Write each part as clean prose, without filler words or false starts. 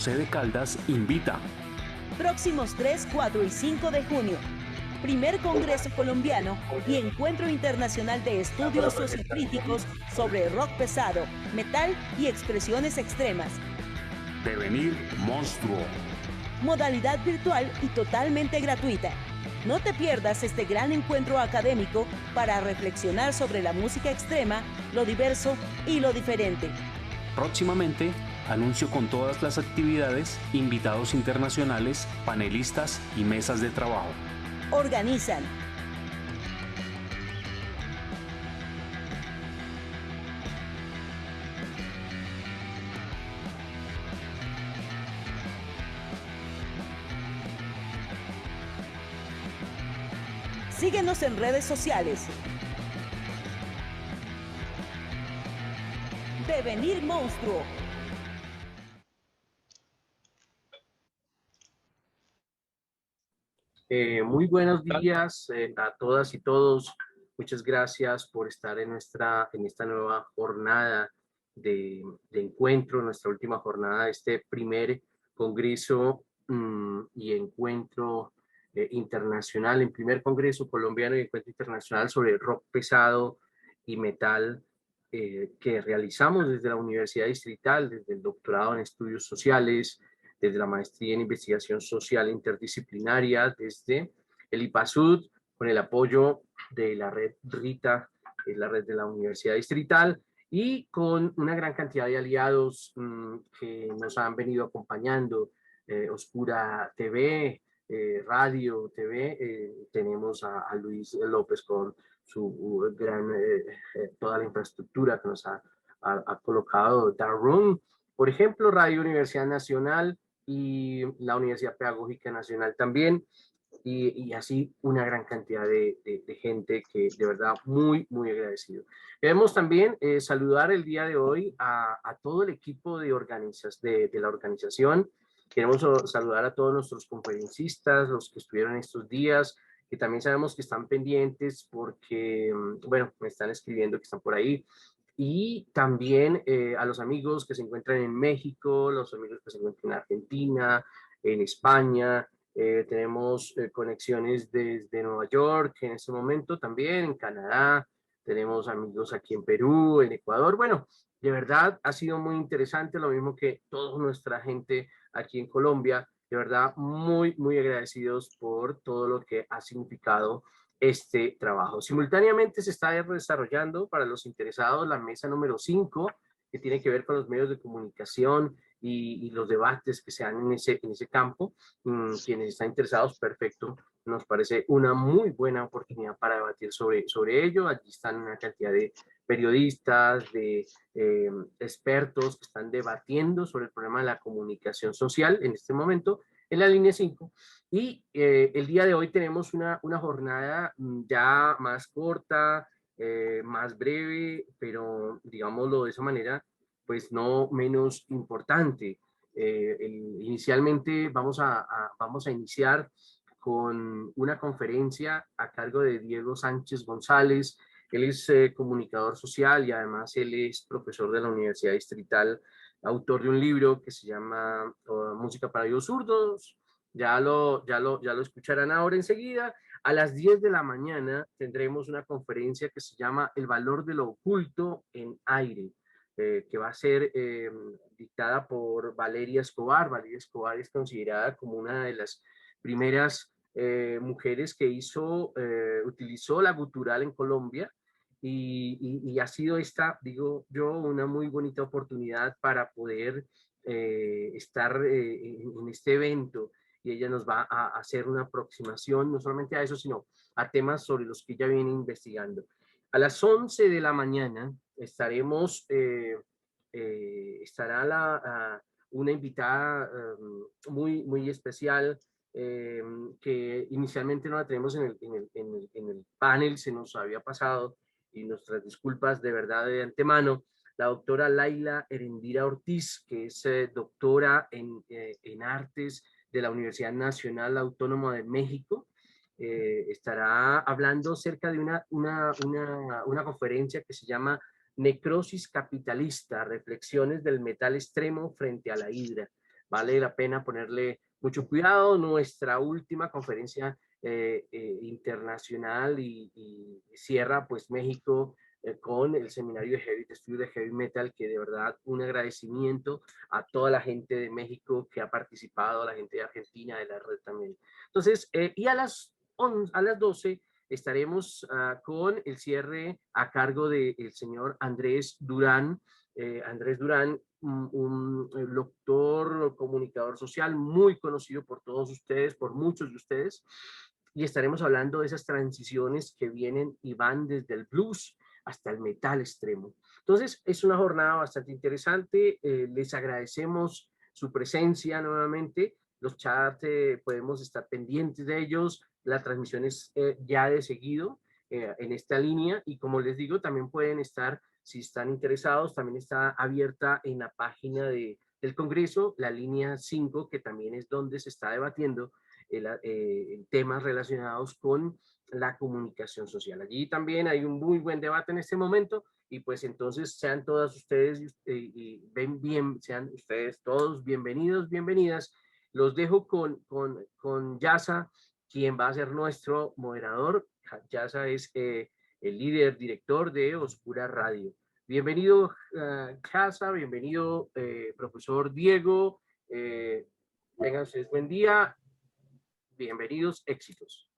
José de Caldas invita. Próximos 3, 4 y 5 de junio. Primer Congreso Colombiano y Encuentro Internacional de Estudios Sociocríticos sobre rock pesado, metal y expresiones extremas. Devenir monstruo. Modalidad virtual y totalmente gratuita. No te pierdas este gran encuentro académico para reflexionar sobre la música extrema, lo diverso y lo diferente. Próximamente, anuncio con todas las actividades, invitados internacionales, panelistas y mesas de trabajo. Organizan Síguenos en redes sociales. Devenir monstruo. Muy buenos días a todas y todos. Muchas gracias por estar en esta nueva jornada de encuentro, nuestra última jornada de este primer congreso y encuentro internacional, el primer congreso colombiano y encuentro internacional sobre rock pesado y metal que realizamos desde la Universidad Distrital, desde el doctorado en estudios sociales, desde la maestría en investigación social interdisciplinaria, desde el IPASUD, con el apoyo de la red RITA, que es la red de la Universidad Distrital, y con una gran cantidad de aliados que nos han venido acompañando, Oscura TV, Radio TV, tenemos a Luis López con su gran, toda la infraestructura que nos ha colocado Darun. Por ejemplo, Radio Universidad Nacional y la Universidad Pedagógica Nacional también, y así una gran cantidad de gente que de verdad muy agradecido. Queremos también saludar el día de hoy a todo el equipo de la organización. Queremos saludar a todos nuestros conferencistas, los que estuvieron estos días, que también sabemos que están pendientes porque, bueno, me están escribiendo que están por ahí. Y también a los amigos que se encuentran en México, los amigos que se encuentran en Argentina, en España, tenemos conexiones desde Nueva York en este momento también, en Canadá, tenemos amigos aquí en Perú, en Ecuador. Bueno, de verdad ha sido muy interesante, lo mismo que toda nuestra gente aquí en Colombia. De verdad, muy agradecidos por todo lo que ha significado este trabajo. Simultáneamente se está desarrollando para los interesados la mesa número 5, que tiene que ver con los medios de comunicación y los debates que se dan en ese campo. Quienes están interesados, perfecto. Nos parece una muy buena oportunidad para debatir sobre ello. Allí están una cantidad de periodistas, de expertos que están debatiendo sobre el problema de la comunicación social en este momento en la línea 5. Y el día de hoy tenemos una jornada ya más corta, más breve, pero digámoslo de esa manera, pues no menos importante. Inicialmente vamos a iniciar con una conferencia a cargo de Diego Sánchez González. Él es comunicador social y además él es profesor de la Universidad Distrital, autor de un libro que se llama Música para Oídos Sordos. Ya lo escucharán ahora enseguida. A las 10 de la mañana tendremos una conferencia que se llama El valor de lo oculto en aire, que va a ser dictada por Valeria Escobar. Valeria Escobar es considerada como una de las primeras mujeres que utilizó la gutural en Colombia, y ha sido esta, digo yo, una muy bonita oportunidad para poder estar en este evento, y ella nos va a hacer una aproximación no solamente a eso, sino a temas sobre los que ella viene investigando. A las 11 de la mañana estará una invitada muy especial, que inicialmente no la tenemos en el panel, se nos había pasado, y nuestras disculpas de verdad de antemano. La doctora Laila Erendira Ortiz, que es doctora en artes de la Universidad Nacional Autónoma de México, estará hablando acerca de una conferencia que se llama Necrosis capitalista, reflexiones del metal extremo frente a la hidra. vale la pena ponerle mucho cuidado. Nuestra última conferencia internacional y cierra pues México con el seminario de estudio de heavy metal, que de verdad un agradecimiento a toda la gente de México que ha participado, a la gente de Argentina, de la red también. Entonces, y a las 12 estaremos con el cierre a cargo del señor Andrés Durán. Andrés Durán, un doctor, comunicador social muy conocido por todos ustedes, por muchos de ustedes, y estaremos hablando de esas transiciones que vienen y van desde el blues hasta el metal extremo. Entonces, es una jornada bastante interesante. Les agradecemos su presencia nuevamente. Los chats podemos estar pendientes de ellos. La transmisión es ya de seguido en esta línea, y como les digo, también pueden estar, si están interesados, también está abierta en la página del Congreso, la línea 5, que también es donde se está debatiendo temas relacionados con la comunicación social. Allí también hay un muy buen debate en este momento, y pues entonces sean todas ustedes sean ustedes todos bienvenidos, bienvenidas. Los dejo con Yasa, quien va a ser nuestro moderador. Yasa es el líder, director de Oscura Radio. Bienvenido, Yasa, bienvenido, profesor Diego. Tengan ustedes buen día. Bienvenidos, éxitos.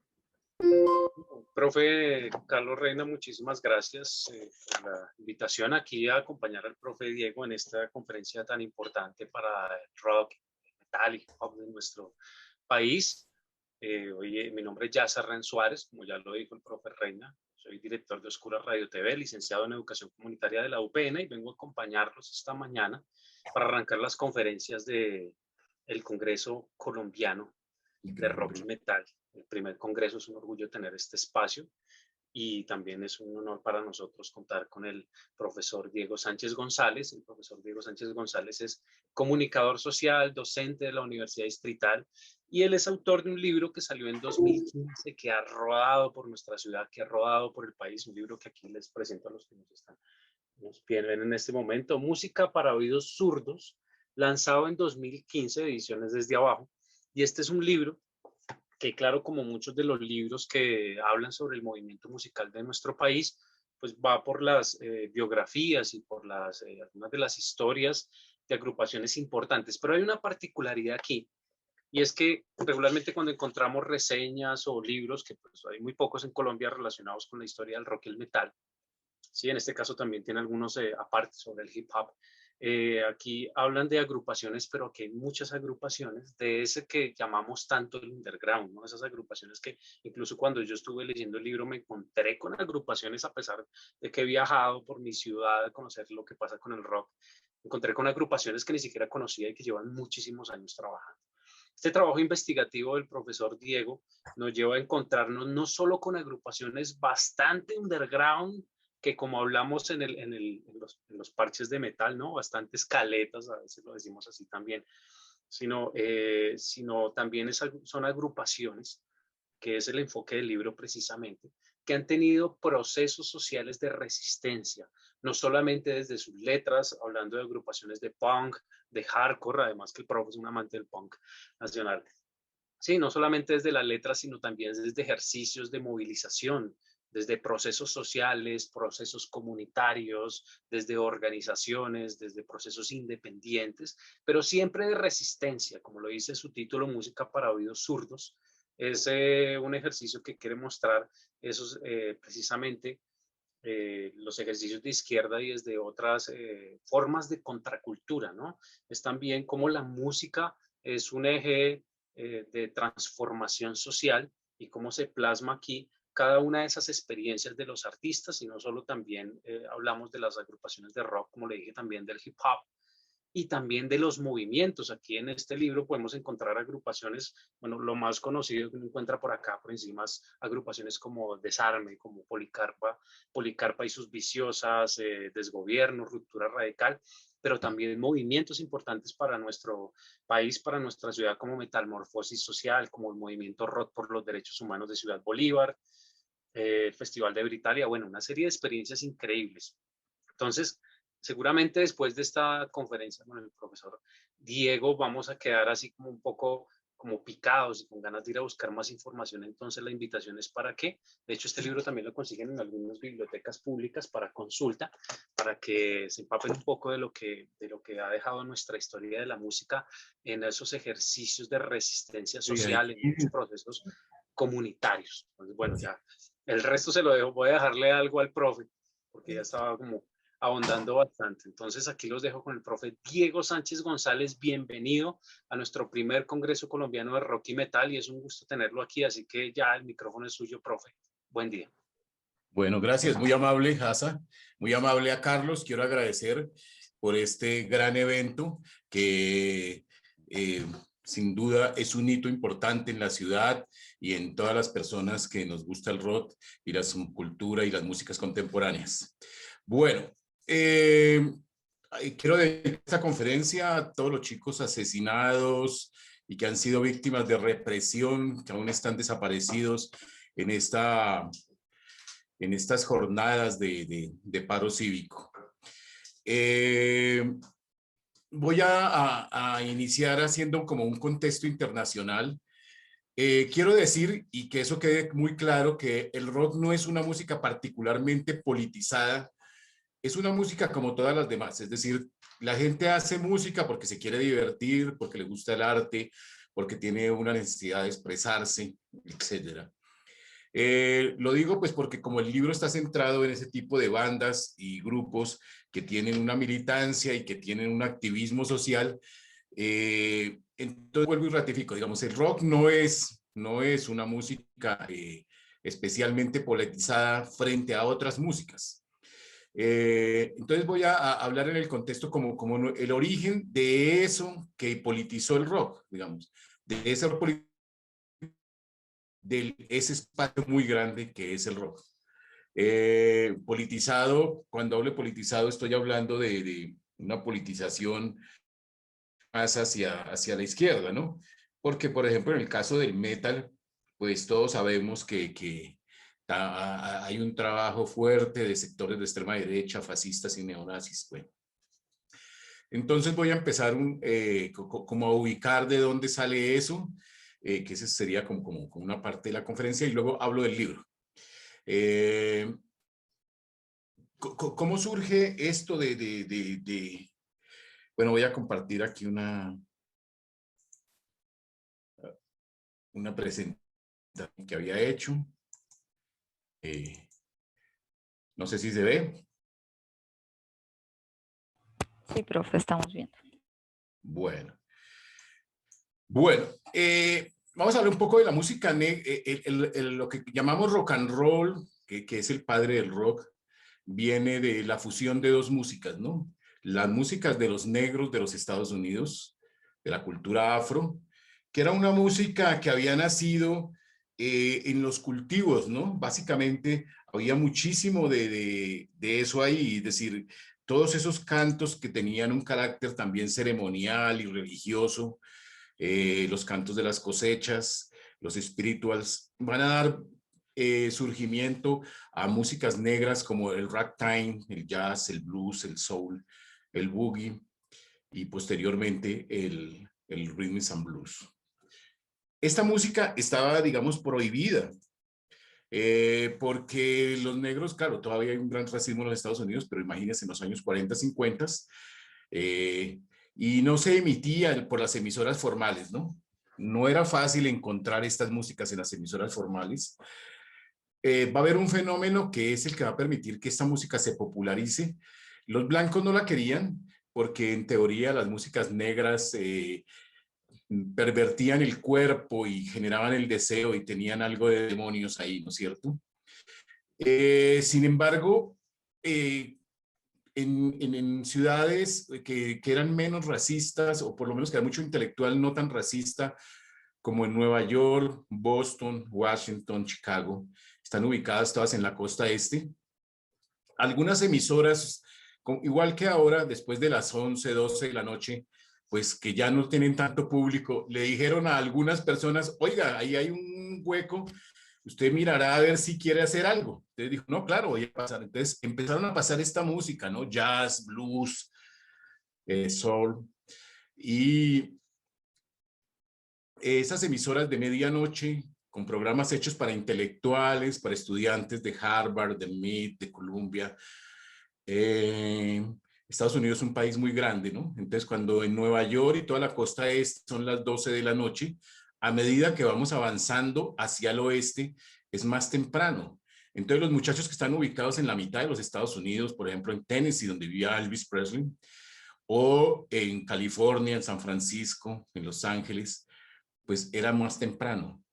Profe Carlos Reina, muchísimas gracias por la invitación aquí a acompañar al profe Diego en esta conferencia tan importante para el rock, metal y pop de nuestro país. Hoy mi nombre es Yasa Ren Suárez, como ya lo dijo el profe Reina. Soy director de Oscura Radio TV, licenciado en Educación Comunitaria de la UPN, y vengo a acompañarlos esta mañana para arrancar las conferencias del Congreso Colombiano de Rock y Metal. El primer congreso. Es un orgullo tener este espacio, y también es un honor para nosotros contar con el profesor Diego Sánchez González. El profesor Diego Sánchez González es comunicador social, docente de la Universidad Distrital, y él es autor de un libro que salió en 2015, que ha rodado por nuestra ciudad, que ha rodado por el país, un libro que aquí les presento a los que nos ven en este momento: Música para oídos zurdos, lanzado en 2015, ediciones Desde Abajo. Y este es un libro que, claro, como muchos de los libros que hablan sobre el movimiento musical de nuestro país, pues va por las biografías y por algunas de las historias de agrupaciones importantes. Pero hay una particularidad aquí, y es que regularmente cuando encontramos reseñas o libros, que pues hay muy pocos en Colombia relacionados con la historia del rock y el metal, ¿sí? En este caso también tiene algunos aparte sobre el hip hop. Aquí hablan de agrupaciones, pero aquí hay muchas agrupaciones de ese que llamamos tanto el underground, ¿no? Esas agrupaciones que incluso cuando yo estuve leyendo el libro me encontré con agrupaciones, a pesar de que he viajado por mi ciudad a conocer lo que pasa con el rock, encontré con agrupaciones que ni siquiera conocía y que llevan muchísimos años trabajando. Este trabajo investigativo del profesor Diego nos lleva a encontrarnos no solo con agrupaciones bastante underground, que como hablamos en los parches de metal, ¿no? Bastante escaletas, a veces lo decimos así también, sino también son agrupaciones, que es el enfoque del libro precisamente, que han tenido procesos sociales de resistencia, no solamente desde sus letras, hablando de agrupaciones de punk, de hardcore, además que el profe es un amante del punk nacional. Sí, no solamente desde las letras, sino también desde ejercicios de movilización, desde procesos sociales, procesos comunitarios, desde organizaciones, desde procesos independientes, pero siempre de resistencia, como lo dice su título, Música para oídos zurdos. Es un ejercicio que quiere mostrar esos, precisamente los ejercicios de izquierda y desde otras formas de contracultura, ¿no? Es también como la música es un eje de transformación social, y cómo se plasma aquí cada una de esas experiencias de los artistas, y no solo también hablamos de las agrupaciones de rock, como le dije, también del hip hop y también de los movimientos. Aquí en este libro podemos encontrar agrupaciones, bueno, lo más conocido que uno encuentra por acá por encima es agrupaciones como Desarme, como Policarpa y sus Viciosas, Desgobierno, Ruptura Radical, pero también movimientos importantes para nuestro país, para nuestra ciudad, como Metamorfosis Social, como el movimiento Rock por los Derechos Humanos de Ciudad Bolívar, el Festival de Britalia, bueno, una serie de experiencias increíbles. Entonces, seguramente después de esta conferencia con el profesor Diego, vamos a quedar así como un poco como picados y con ganas de ir a buscar más información. Entonces la invitación es para que, de hecho este libro también lo consiguen en algunas bibliotecas públicas para consulta, para que se empapen un poco de lo que ha dejado nuestra historia de la música en esos ejercicios de resistencia social, en esos procesos comunitarios. Entonces, bueno, ya el resto se lo dejo, voy a dejarle algo al profe, porque ya estaba como ahondando bastante. Entonces aquí los dejo con el profe Diego Sánchez González. Bienvenido a nuestro primer Congreso Colombiano de Rock y Metal y es un gusto tenerlo aquí, así que ya el micrófono es suyo, profe. Buen día. Bueno, gracias, muy amable, Hasa, muy amable a Carlos. Quiero agradecer por este gran evento que sin duda es un hito importante en la ciudad y en todas las personas que nos gusta el rock y la subcultura y las músicas contemporáneas. Bueno, quiero dedicar esta conferencia a todos los chicos asesinados y que han sido víctimas de represión, que aún están desaparecidos en estas jornadas de paro cívico. Voy a iniciar haciendo como un contexto internacional. Quiero decir, y que eso quede muy claro, que el rock no es una música particularmente politizada, es una música como todas las demás, es decir, la gente hace música porque se quiere divertir, porque le gusta el arte, porque tiene una necesidad de expresarse, etcétera. Lo digo pues porque como el libro está centrado en ese tipo de bandas y grupos que tienen una militancia y que tienen un activismo social, entonces vuelvo y ratifico, digamos, el rock no es una música especialmente politizada frente a otras músicas. Entonces voy a hablar en el contexto como el origen de eso que politizó el rock, digamos, de ese espacio muy grande que es el rock. Politizado, cuando hablo de politizado estoy hablando de una politización más hacia la izquierda, ¿no? Porque, por ejemplo, en el caso del metal, pues todos sabemos que hay un trabajo fuerte de sectores de extrema derecha, fascistas y neonazis. Bueno, entonces voy a empezar como a ubicar de dónde sale eso, que ese sería como una parte de la conferencia, y luego hablo del libro. ¿Cómo surge esto bueno, voy a compartir aquí una presentación que había hecho. No sé si se ve. Sí, profe, estamos viendo. Bueno, vamos a hablar un poco de la música, lo que llamamos rock and roll, que es el padre del rock, viene de la fusión de dos músicas, ¿no? Las músicas de los negros de los Estados Unidos, de la cultura afro, que era una música que había nacido en los cultivos, ¿no? Básicamente había muchísimo de eso ahí, es decir, todos esos cantos que tenían un carácter también ceremonial y religioso, los cantos de las cosechas, los spirituals, van a dar surgimiento a músicas negras como el ragtime, el jazz, el blues, el soul, el boogie y posteriormente el rhythm and blues. Esta música estaba, digamos, prohibida porque los negros, claro, todavía hay un gran racismo en los Estados Unidos, pero imagínense en los años 40, 50, y no se emitía por las emisoras formales, ¿no? No era fácil encontrar estas músicas en las emisoras formales. Va a haber un fenómeno que es el que va a permitir que esta música se popularice. Los blancos no la querían porque en teoría las músicas negras pervertían el cuerpo y generaban el deseo y tenían algo de demonios ahí, ¿no es cierto? Sin embargo, en ciudades que eran menos racistas, o por lo menos que era mucho intelectual no tan racista, como en Nueva York, Boston, Washington, Chicago, están ubicadas todas en la costa este. Algunas emisoras, igual que ahora, después de las 11, 12 de la noche, pues que ya no tienen tanto público, le dijeron a algunas personas, oiga, ahí hay un hueco, usted mirará a ver si quiere hacer algo. Entonces dijo, no, claro, voy a pasar. Entonces empezaron a pasar esta música, ¿no? Jazz, blues, soul. Y esas emisoras de medianoche, con programas hechos para intelectuales, para estudiantes de Harvard, de MIT, de Columbia. Estados Unidos es un país muy grande, ¿no? Entonces, cuando en Nueva York y toda la costa este son las 12 de la noche, a medida que vamos avanzando hacia el oeste, es más temprano. Entonces, los muchachos que están ubicados en la mitad de los Estados Unidos, por ejemplo, en Tennessee, donde vivía Elvis Presley, o en California, en San Francisco, en Los Ángeles, pues era más temprano.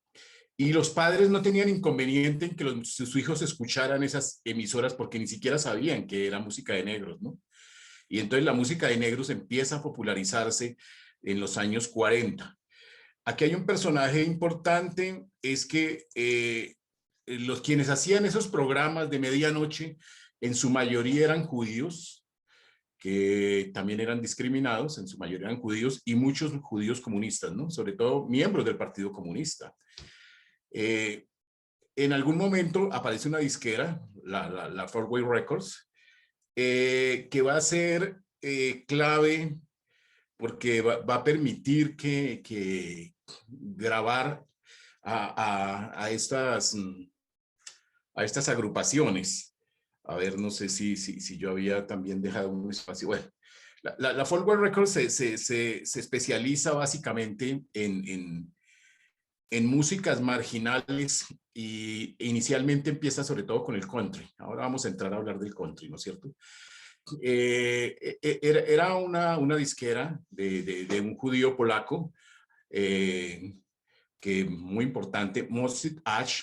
Y los padres no tenían inconveniente en que sus hijos escucharan esas emisoras porque ni siquiera sabían que era música de negros, ¿no? Y entonces la música de negros empieza a popularizarse en los años 40. Aquí hay un personaje importante, es que los quienes hacían esos programas de medianoche, en su mayoría eran judíos, que también eran discriminados, en su mayoría eran judíos, y muchos judíos comunistas, ¿no? Sobre todo miembros del Partido Comunista. En algún momento aparece una disquera, la Four Way Records, que va a ser clave porque va a permitir que grabar a estas agrupaciones. A ver, no sé si yo había también dejado un espacio. Bueno, la Four Way Records se especializa básicamente en músicas marginales y inicialmente empieza sobre todo con el country. Ahora vamos a entrar a hablar del country, ¿no es cierto? Era una disquera de un judío polaco que muy importante, Mossad Ash,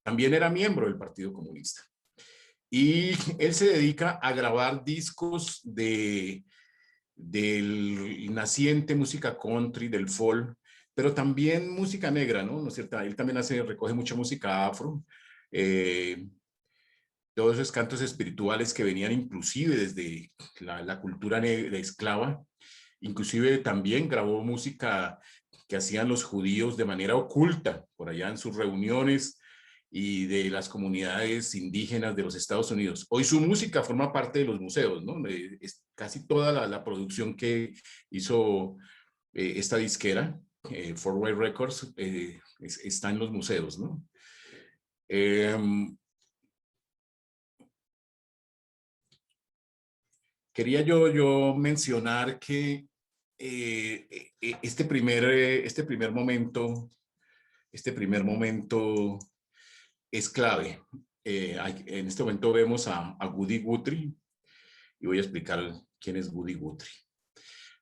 también era miembro del Partido Comunista. Y él se dedica a grabar discos del naciente música country, del folk, pero también música negra, ¿no? ¿No es cierto? Él también recoge mucha música afro, todos esos cantos espirituales que venían inclusive desde la cultura negra esclava. Inclusive también grabó música que hacían los judíos de manera oculta, por allá en sus reuniones y de las comunidades indígenas de los Estados Unidos. Hoy su música forma parte de los museos, ¿no? Casi toda la producción que hizo esta disquera, Four Way Records, está en los museos, ¿no? Quería yo mencionar que este primer momento es clave. En este momento vemos a Woody Guthrie y voy a explicar quién es Woody Guthrie.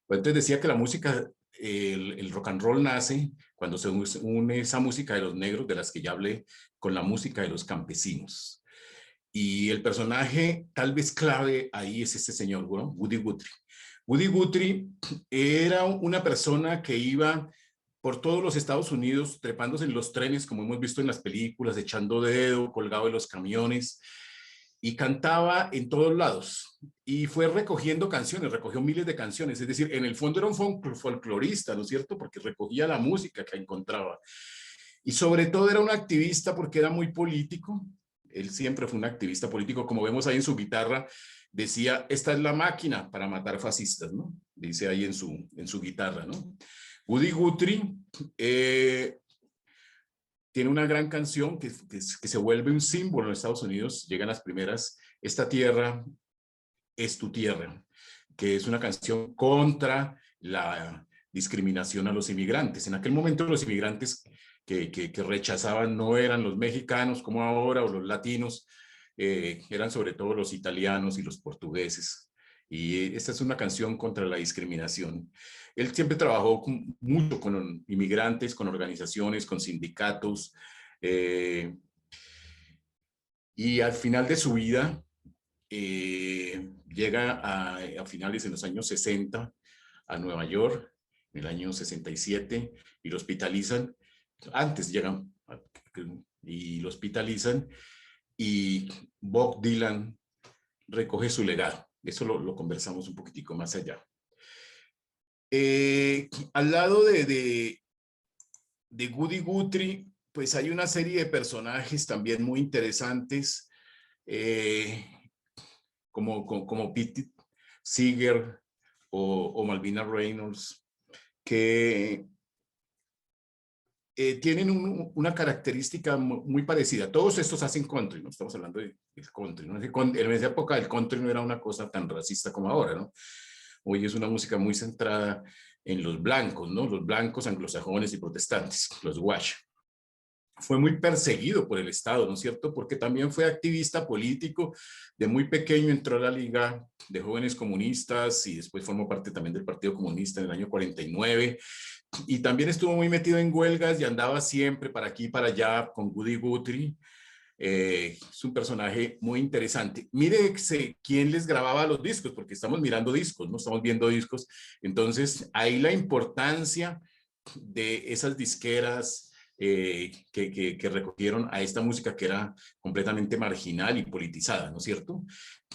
Bueno, entonces decía que la música, el rock and roll nace cuando se une esa música de los negros, de las que ya hablé, con la música de los campesinos. Y el personaje tal vez clave ahí es este señor, ¿no? Woody Guthrie. Woody Guthrie era una persona que iba por todos los Estados Unidos trepándose en los trenes, como hemos visto en las películas, echando dedo, colgado de los camiones, y cantaba en todos lados. Y fue recogiendo canciones, recogió miles de canciones. Es decir, en el fondo era un folclorista, ¿no es cierto? Porque recogía la música que encontraba. Y sobre todo era un activista porque era muy político. Él siempre fue un activista político, como vemos ahí en su guitarra, decía, esta es la máquina para matar fascistas, ¿no? Dice ahí en su guitarra, ¿no? Woody Guthrie tiene una gran canción que se vuelve un símbolo en Estados Unidos, llegan las primeras, esta tierra es tu tierra, que es una canción contra la discriminación a los inmigrantes. En aquel momento los inmigrantes que rechazaban no eran los mexicanos como ahora o los latinos, eran sobre todo los italianos y los portugueses. Y esta es una canción contra la discriminación. Él siempre trabajó mucho con inmigrantes, con organizaciones, con sindicatos. Y al final de su vida, llega a finales de los años 60 a Nueva York, en el año 67, y lo hospitalizan. Antes llegan y lo hospitalizan, y Bob Dylan recoge su legado. Eso lo conversamos un poquitico más allá. Al lado de Woody Guthrie, pues hay una serie de personajes también muy interesantes, como Pete Seeger, o Malvina Reynolds, que tienen una característica muy parecida. Todos estos hacen country, no estamos hablando de country, ¿no? En esa época el country no era una cosa tan racista como ahora, ¿no? Hoy es una música muy centrada en los blancos, ¿no? Los blancos anglosajones y protestantes, los wash. Fue muy perseguido por el Estado, ¿no es cierto? Porque también fue activista político. De muy pequeño entró a la Liga de Jóvenes Comunistas y después formó parte también del Partido Comunista en el año 49. Y también estuvo muy metido en huelgas y andaba siempre para aquí y para allá con Woody Guthrie. Es un personaje muy interesante. Mire quién les grababa los discos, porque estamos mirando discos, no estamos viendo discos. Entonces, ahí la importancia de esas disqueras que recogieron a esta música que era completamente marginal y politizada, ¿no es cierto?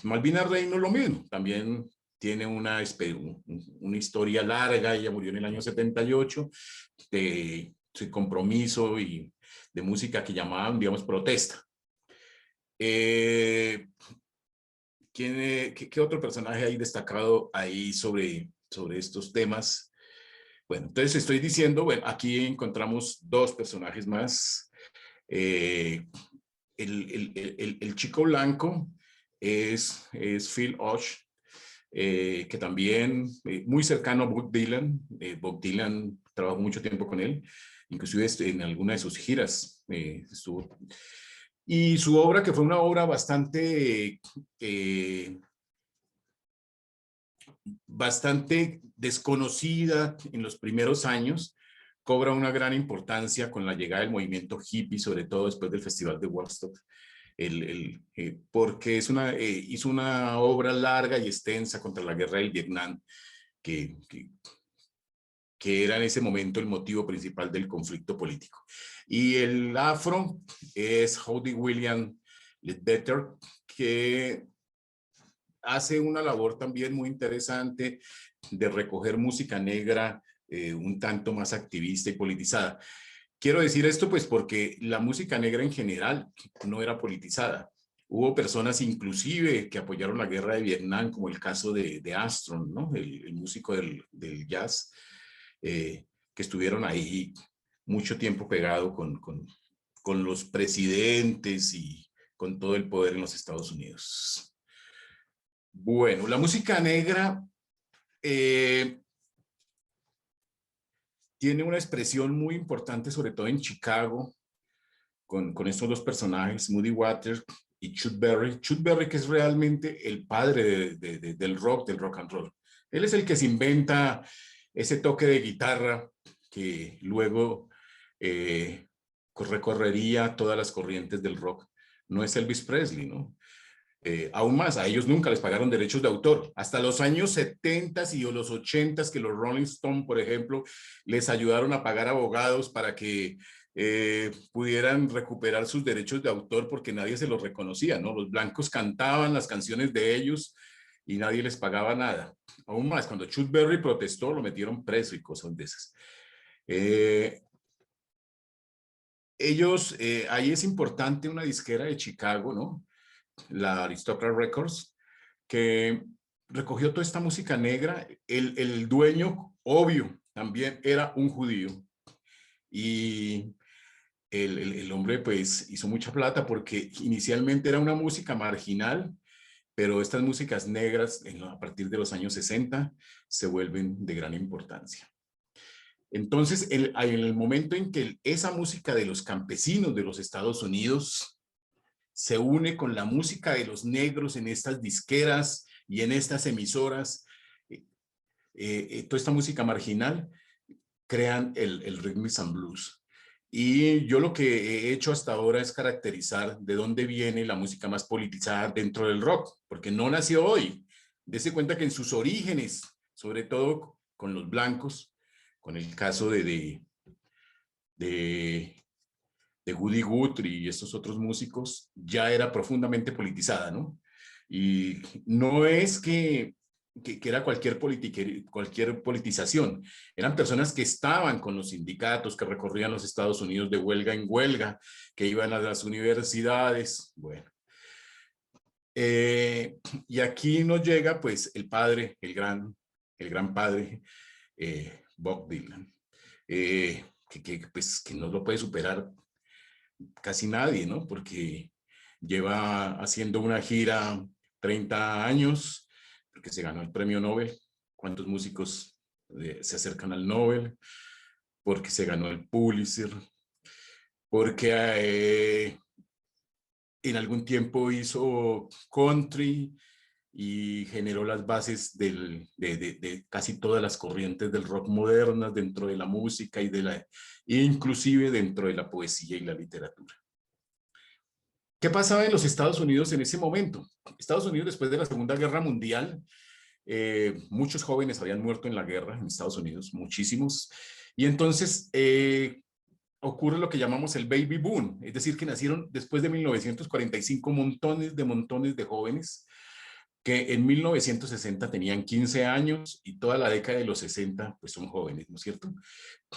Malvina Reynolds lo mismo, también tiene una historia larga. Ella murió en el año 78 de su compromiso y de música que llamaban, digamos, protesta. ¿Qué otro personaje hay destacado ahí sobre estos temas? Bueno, entonces estoy diciendo, bueno, aquí encontramos dos personajes más. El chico blanco es Phil Osh, que también muy cercano a Bob Dylan. Bob Dylan trabajó mucho tiempo con él, inclusive en alguna de sus giras estuvo. Y su obra, que fue una obra bastante desconocida en los primeros años, cobra una gran importancia con la llegada del movimiento hippie, sobre todo después del Festival de Woodstock, porque hizo una obra larga y extensa contra la guerra del Vietnam, que era en ese momento el motivo principal del conflicto político. Y el afro es Howdy William Ledbetter, que hace una labor también muy interesante de recoger música negra un tanto más activista y politizada. Quiero decir esto pues porque la música negra en general no era politizada. Hubo personas inclusive que apoyaron la guerra de Vietnam, como el caso de Armstrong, ¿no? El músico del jazz, que estuvieron ahí mucho tiempo pegado con los presidentes y con todo el poder en los Estados Unidos. Bueno, la música negra tiene una expresión muy importante, sobre todo en Chicago, con estos dos personajes, Muddy Waters y Chuck Berry. Chuck Berry, que es realmente el padre del rock and roll. Él es el que se inventa ese toque de guitarra que luego recorrería todas las corrientes del rock. No es Elvis Presley, ¿no? Aún más, a ellos nunca les pagaron derechos de autor. Hasta los años 70 y los 80 que los Rolling Stones, por ejemplo, les ayudaron a pagar abogados para que pudieran recuperar sus derechos de autor porque nadie se los reconocía, ¿no? Los blancos cantaban las canciones de ellos y nadie les pagaba nada. Aún más, cuando Chuck Berry protestó, lo metieron preso y cosas de esas. Ahí es importante una disquera de Chicago, ¿no? La Aristocrat Records, que recogió toda esta música negra. El dueño, obvio, también era un judío. Y el hombre pues hizo mucha plata porque inicialmente era una música marginal, pero estas músicas negras a partir de los años 60 se vuelven de gran importancia. Entonces, en el momento en que esa música de los campesinos de los Estados Unidos se une con la música de los negros en estas disqueras y en estas emisoras, toda esta música marginal, crean el rhythm and blues. Y yo lo que he hecho hasta ahora es caracterizar de dónde viene la música más politizada dentro del rock, porque no nació hoy. Dese cuenta que en sus orígenes, sobre todo con los blancos, con el caso de Woody Guthrie y estos otros músicos, ya era profundamente politizada, ¿no? Y no es que era cualquier politización. Eran personas que estaban con los sindicatos, que recorrían los Estados Unidos de huelga en huelga, que iban a las universidades. Bueno. Y aquí nos llega, pues, el padre, el el gran padre Bob Dylan, pues, que no lo puede superar casi nadie, ¿no? Porque lleva haciendo una gira 30 años, porque se ganó el premio Nobel. ¿Cuántos músicos se acercan al Nobel? Porque se ganó el Pulitzer, porque en algún tiempo hizo country y generó las bases de casi todas las corrientes del rock modernas dentro de la música inclusive dentro de la poesía y la literatura. ¿Qué pasaba en los Estados Unidos en ese momento? Estados Unidos, después de la Segunda Guerra Mundial, muchos jóvenes habían muerto en la guerra en Estados Unidos, muchísimos, y entonces ocurre lo que llamamos el baby boom, es decir, que nacieron después de 1945 montones de jóvenes que en 1960 tenían 15 años y toda la década de los 60 pues son jóvenes, ¿no es cierto?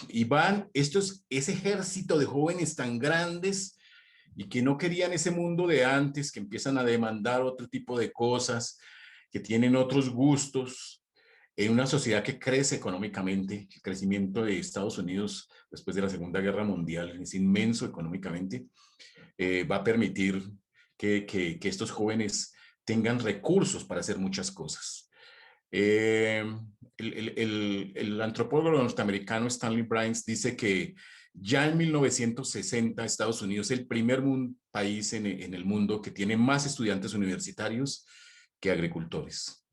Y van ese ejército de jóvenes tan grandes y que no querían ese mundo de antes, que empiezan a demandar otro tipo de cosas, que tienen otros gustos, en una sociedad que crece económicamente. El crecimiento de Estados Unidos después de la Segunda Guerra Mundial es inmenso económicamente, va a permitir que estos jóvenes tengan recursos para hacer muchas cosas. El antropólogo norteamericano Stanley Bryant dice que ya en 1960 Estados Unidos es el primer país en el mundo que tiene más estudiantes universitarios que agricultores.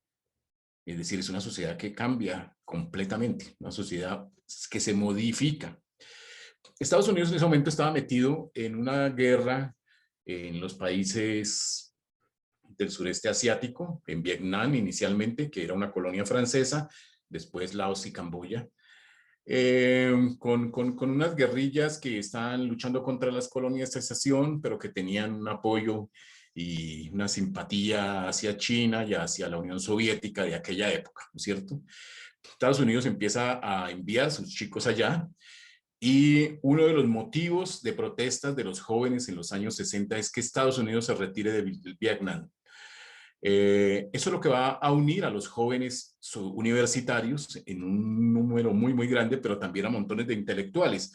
Es decir, es una sociedad que cambia completamente, una sociedad que se modifica. Estados Unidos en ese momento estaba metido en una guerra en los países del sureste asiático, en Vietnam inicialmente, que era una colonia francesa, después Laos y Camboya, con unas guerrillas que estaban luchando contra las colonización, pero que tenían un apoyo y una simpatía hacia China y hacia la Unión Soviética de aquella época, ¿no es cierto? Estados Unidos empieza a enviar sus chicos allá y uno de los motivos de protestas de los jóvenes en los años 60 es que Estados Unidos se retire del Vietnam. Eso es lo que va a unir a los jóvenes universitarios en un número muy grande, pero también a montones de intelectuales.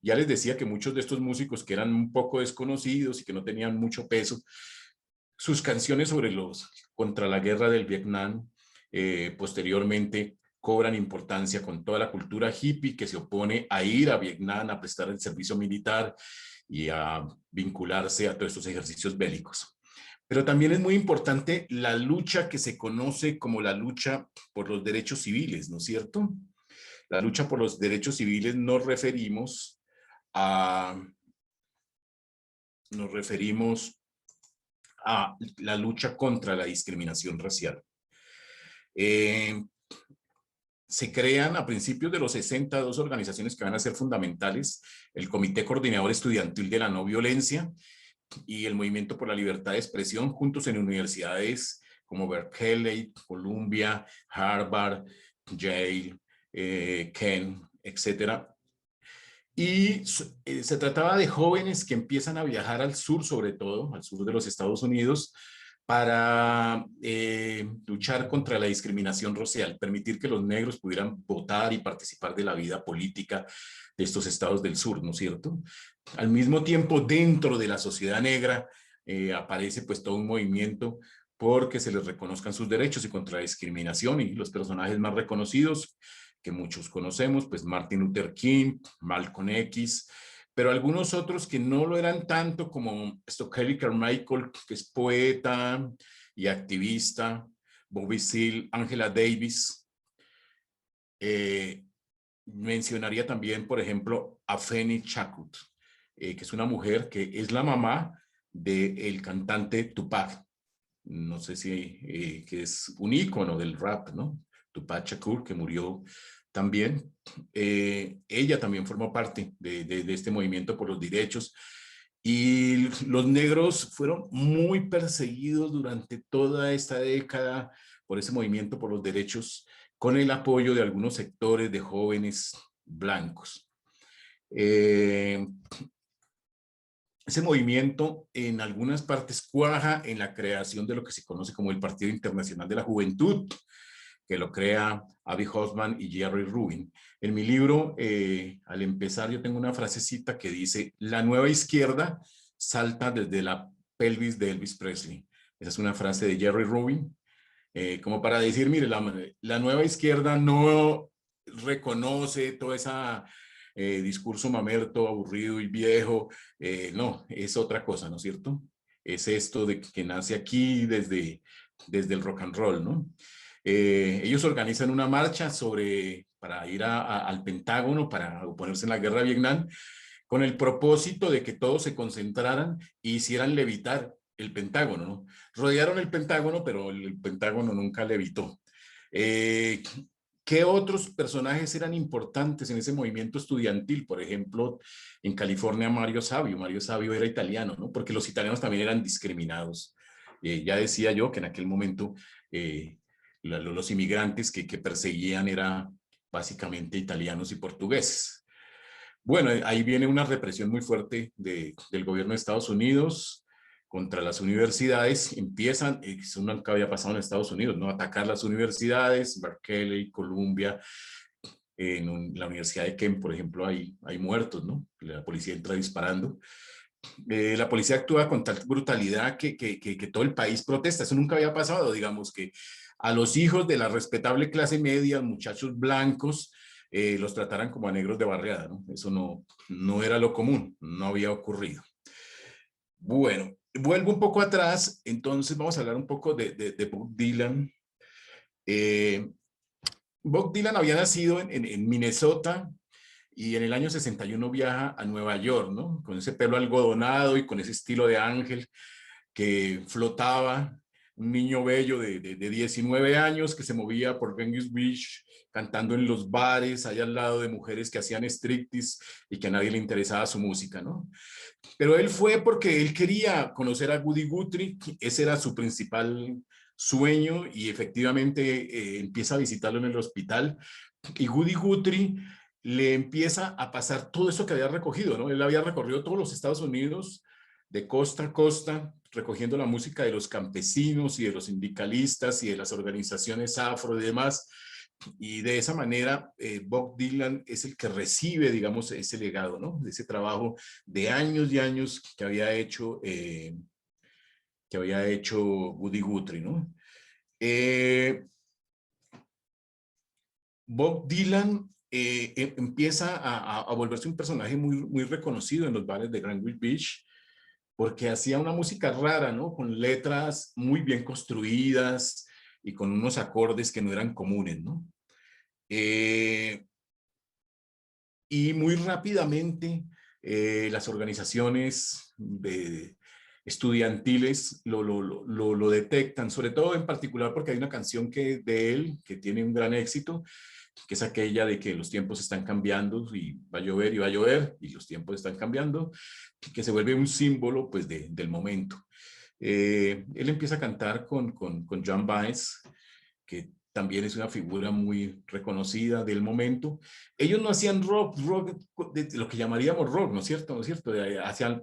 Ya les decía que muchos de estos músicos que eran un poco desconocidos y que no tenían mucho peso, sus canciones contra la guerra del Vietnam posteriormente cobran importancia con toda la cultura hippie que se opone a ir a Vietnam a prestar el servicio militar y a vincularse a todos estos ejercicios bélicos. Pero también es muy importante la lucha que se conoce como la lucha por los derechos civiles, ¿no es cierto? La lucha por los derechos civiles nos referimos a la lucha contra la discriminación racial. Se crean a principios de los 60 dos organizaciones que van a ser fundamentales: el Comité Coordinador Estudiantil de la No Violencia y el Movimiento por la Libertad de Expresión, juntos en universidades como Berkeley, Columbia, Harvard, Yale, Kent, etc. Y se trataba de jóvenes que empiezan a viajar al sur, sobre todo al sur de los Estados Unidos, para luchar contra la discriminación racial, permitir que los negros pudieran votar y participar de la vida política de estos estados del sur, ¿no es cierto? Al mismo tiempo, dentro de la sociedad negra aparece pues todo un movimiento porque se les reconozcan sus derechos y contra la discriminación, y los personajes más reconocidos que muchos conocemos, pues Martin Luther King, Malcolm X, pero algunos otros que no lo eran tanto, como Stokely Carmichael, que es poeta y activista, Bobby Seale, Angela Davis. Mencionaría también, por ejemplo, a Afeni Chakut, que es una mujer que es la mamá del cantante Tupac. No sé si que es un ícono del rap, ¿no? Tupac Shakur, que murió también. Ella también formó parte de este movimiento por los derechos, y los negros fueron muy perseguidos durante toda esta década por ese movimiento por los derechos, con el apoyo de algunos sectores de jóvenes blancos. Ese movimiento en algunas partes cuaja en la creación de lo que se conoce como el Partido Internacional de la Juventud, que lo crea Avi Hoffman y Jerry Rubin. En mi libro, al empezar, yo tengo una frasecita que dice: la nueva izquierda salta desde la pelvis de Elvis Presley. Esa es una frase de Jerry Rubin, como para decir, mire, la nueva izquierda no reconoce todo ese discurso mamerto, aburrido y viejo. No, es otra cosa, ¿no es cierto? Es esto de que nace aquí desde el rock and roll, ¿no? Ellos organizan una marcha para ir al Pentágono, para oponerse en la guerra de Vietnam, con el propósito de que todos se concentraran e hicieran levitar el Pentágono, ¿no? Rodearon el Pentágono, pero el Pentágono nunca levitó. ¿Qué otros personajes eran importantes en ese movimiento estudiantil? Por ejemplo, en California, Mario Savio. Mario Savio era italiano, ¿no? Porque los italianos también eran discriminados. Ya decía yo que en aquel momento los inmigrantes que perseguían eran básicamente italianos y portugueses. Bueno, ahí viene una represión muy fuerte del gobierno de Estados Unidos contra las universidades. Empiezan, eso nunca había pasado en Estados Unidos, ¿no? Atacar las universidades, Berkeley, Columbia, en la Universidad de Kent, por ejemplo, hay muertos, ¿no? La policía entra disparando. La policía actúa con tal brutalidad que todo el país protesta. Eso nunca había pasado, digamos, que a los hijos de la respetable clase media, muchachos blancos, los trataran como a negros de barriada, ¿no? Eso no era lo común, no había ocurrido. Bueno, vuelvo un poco atrás, entonces vamos a hablar un poco de Bob Dylan. Bob Dylan había nacido en Minnesota y en el año 61 viaja a Nueva York, ¿no? Con ese pelo algodonado y con ese estilo de ángel que flotaba, un niño bello de 19 años que se movía por Venice Beach cantando en los bares, allá al lado de mujeres que hacían striptease y que a nadie le interesaba su música, ¿no? Pero él fue porque él quería conocer a Woody Guthrie, ese era su principal sueño, y efectivamente empieza a visitarlo en el hospital, y Woody Guthrie le empieza a pasar todo eso que había recogido, ¿no? Él había recorrido todos los Estados Unidos de costa a costa, recogiendo la música de los campesinos y de los sindicalistas y de las organizaciones afro y demás, y de esa manera Bob Dylan es el que recibe, digamos, ese legado, ¿no? De ese trabajo de años y años que había hecho Woody Guthrie, ¿no? Bob Dylan empieza a volverse un personaje muy reconocido en los bares de Greenwich Beach, porque hacía una música rara, ¿no? Con letras muy bien construidas y con unos acordes que no eran comunes, ¿no? Y muy rápidamente las organizaciones estudiantiles lo detectan, sobre todo en particular porque hay una canción de él que tiene un gran éxito, que es aquella de que los tiempos están cambiando y va a llover y va a llover y los tiempos están cambiando, que se vuelve un símbolo pues del momento. Él empieza a cantar con Joan Baez, que también es una figura muy reconocida del momento. Ellos no hacían rock de lo que llamaríamos rock, ¿no es cierto? ¿No es cierto?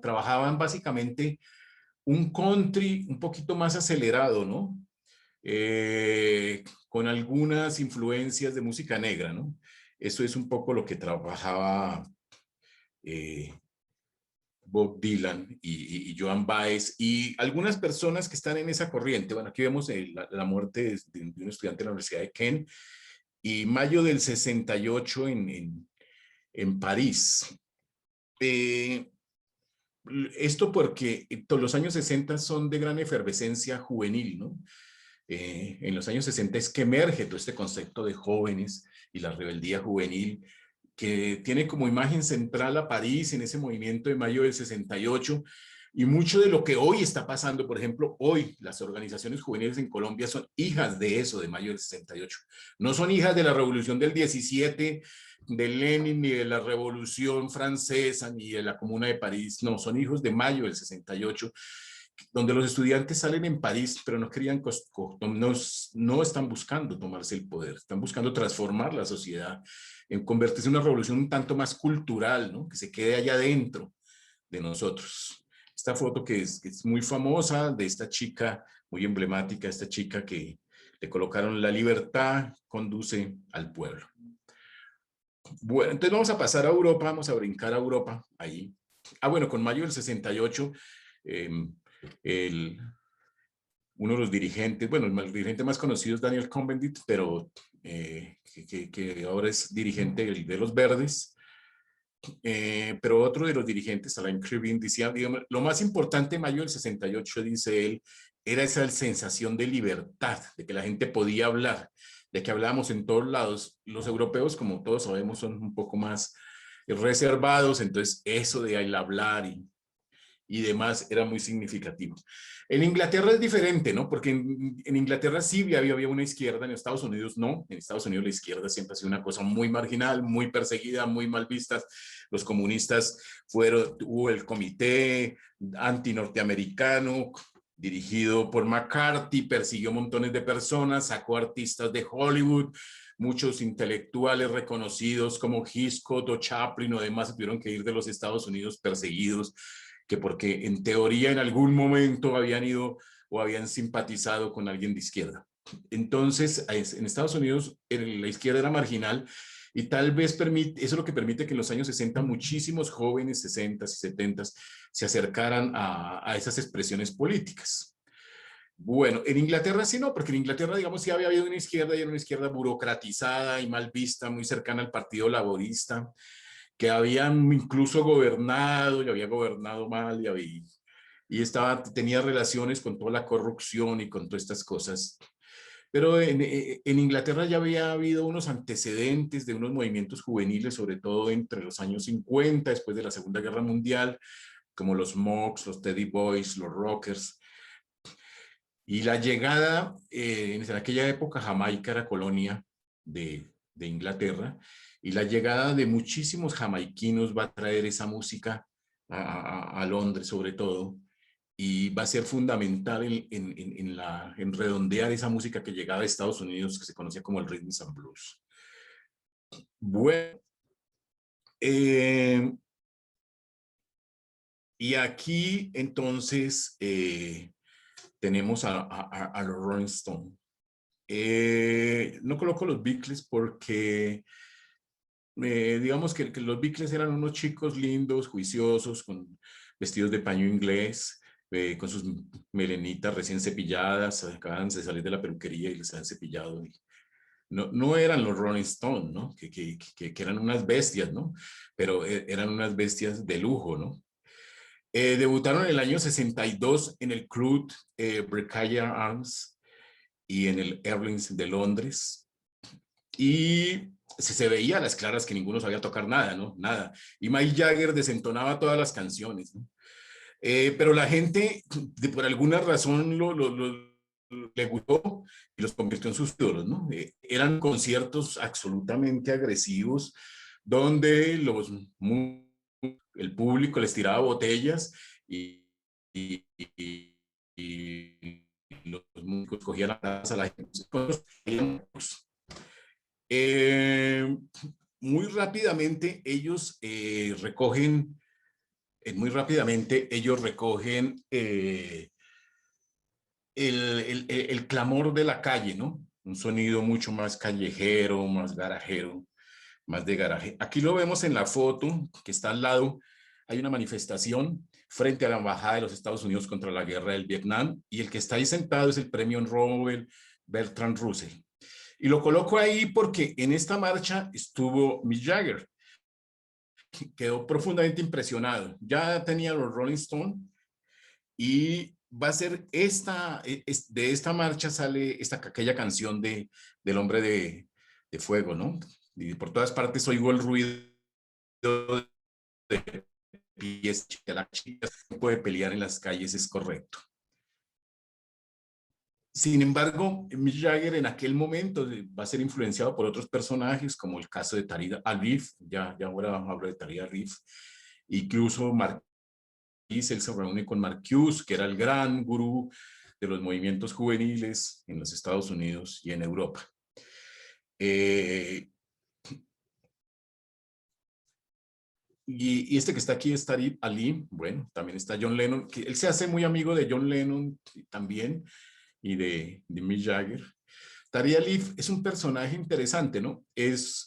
Trabajaban básicamente un country un poquito más acelerado, ¿no? Con algunas influencias de música negra, ¿no? Eso es un poco lo que trabajaba Bob Dylan y Joan Baez y algunas personas que están en esa corriente. Bueno, aquí vemos la muerte de un estudiante de la Universidad de Kent y mayo del 68 en París. Esto porque todos los años 60 son de gran efervescencia juvenil, ¿no? En los años 60 es que emerge todo este concepto de jóvenes y la rebeldía juvenil, que tiene como imagen central a París en ese movimiento de mayo del 68, y mucho de lo que hoy está pasando, por ejemplo, hoy las organizaciones juveniles en Colombia son hijas de eso, de mayo del 68. No son hijas de la revolución del 17, de Lenin, ni de la revolución francesa, ni de la Comuna de París, no, son hijos de mayo del 68, donde los estudiantes salen en París, pero no querían, no están buscando tomarse el poder, están buscando transformar la sociedad, en convertirse en una revolución un tanto más cultural, ¿no? Que se quede allá dentro de nosotros. Esta foto que es muy famosa de esta chica, muy emblemática, esta chica que Le colocaron la libertad conduce al pueblo. Bueno, entonces vamos a pasar a Europa, vamos a brincar a Europa, ahí. Bueno, con mayo del 68, uno de los dirigentes, bueno, el dirigente más conocido es Daniel Cohn-Bendit, pero que ahora es dirigente de los Verdes. Pero otro de los dirigentes, Alain Krivine, decía, digamos, lo más importante en mayo del 68, dice él, era esa sensación de libertad, de que la gente podía hablar, de que hablábamos en todos lados. Los europeos, como todos sabemos, son un poco más reservados, entonces eso de el hablar y demás era muy significativo. En Inglaterra es diferente, ¿no? Porque en Inglaterra sí había una izquierda, en Estados Unidos no. En Estados Unidos la izquierda siempre ha sido una cosa muy marginal, muy perseguida, muy mal vista. Los comunistas hubo el comité anti-norteamericano dirigido por McCarthy, persiguió montones de personas, sacó artistas de Hollywood, muchos intelectuales reconocidos como Hitchcock o Chaplin o demás tuvieron que ir de los Estados Unidos perseguidos, que porque en teoría en algún momento habían ido o habían simpatizado con alguien de izquierda. Entonces, en Estados Unidos la izquierda era marginal y tal vez eso es lo que permite que en los años 60 muchísimos jóvenes 60 y 70 se acercaran a esas expresiones políticas. Bueno, en Inglaterra sí no, porque en Inglaterra, digamos, sí había habido una izquierda y era una izquierda burocratizada y mal vista, muy cercana al Partido Laborista, que habían incluso gobernado y había gobernado mal y tenía relaciones con toda la corrupción y con todas estas cosas. Pero en Inglaterra ya había habido unos antecedentes de unos movimientos juveniles, sobre todo entre los años 50, después de la Segunda Guerra Mundial, como los Mogs, los Teddy Boys, los Rockers. Y la llegada, en aquella época Jamaica era colonia de Inglaterra, y la llegada de muchísimos jamaiquinos va a traer esa música a Londres sobre todo, y va a ser fundamental en redondear esa música que llegaba de Estados Unidos, que se conocía como el Rhythm and Blues. Bueno, y aquí entonces tenemos a los Rolling Stones. No coloco los Beatles porque digamos que los Beatles eran unos chicos lindos, juiciosos, con vestidos de paño inglés, con sus melenitas recién cepilladas, acaban de salir de la peluquería y les han cepillado. Y no eran los Rolling Stones, ¿no? Que eran unas bestias, ¿no? Pero eran unas bestias de lujo, ¿no? Debutaron en el año 62 en el club Bricklayers Arms y en el Earlings de Londres. Y se veía a las claras que ninguno sabía tocar nada, ¿no? Nada. Y Mick Jagger desentonaba todas las canciones, ¿no? Pero la gente, por alguna razón, le gustó y los convirtió en sus ídolos, ¿no? Eran conciertos absolutamente agresivos, donde el público les tiraba botellas y los músicos cogían a la gente. Muy rápidamente ellos recogen el clamor de la calle, ¿no? Un sonido mucho más callejero, más garajero, más de garaje. Aquí lo vemos en la foto que está al lado. Hay una manifestación frente a la embajada de los Estados Unidos contra la guerra del Vietnam y el que está ahí sentado es el premio Nobel Bertrand Russell. Y lo coloco ahí porque en esta marcha estuvo Mick Jagger. Quedó profundamente impresionado. Ya tenía los Rolling Stones y va a ser de esta marcha sale aquella canción del hombre de fuego, ¿no? Y por todas partes oigo el ruido de pies, la chica no puede pelear en las calles, es correcto. Sin embargo, Mick Jagger en aquel momento va a ser influenciado por otros personajes, como el caso de Tariq Arif, ya ahora hablo de Tariq Arif, incluso él se reúne con Marcuse, que era el gran gurú de los movimientos juveniles en los Estados Unidos y en Europa. Y este que está aquí es Tariq Ali, bueno, también está John Lennon, que él se hace muy amigo de John Lennon también, y de Mick Jagger. Tariq Alif es un personaje interesante, ¿no?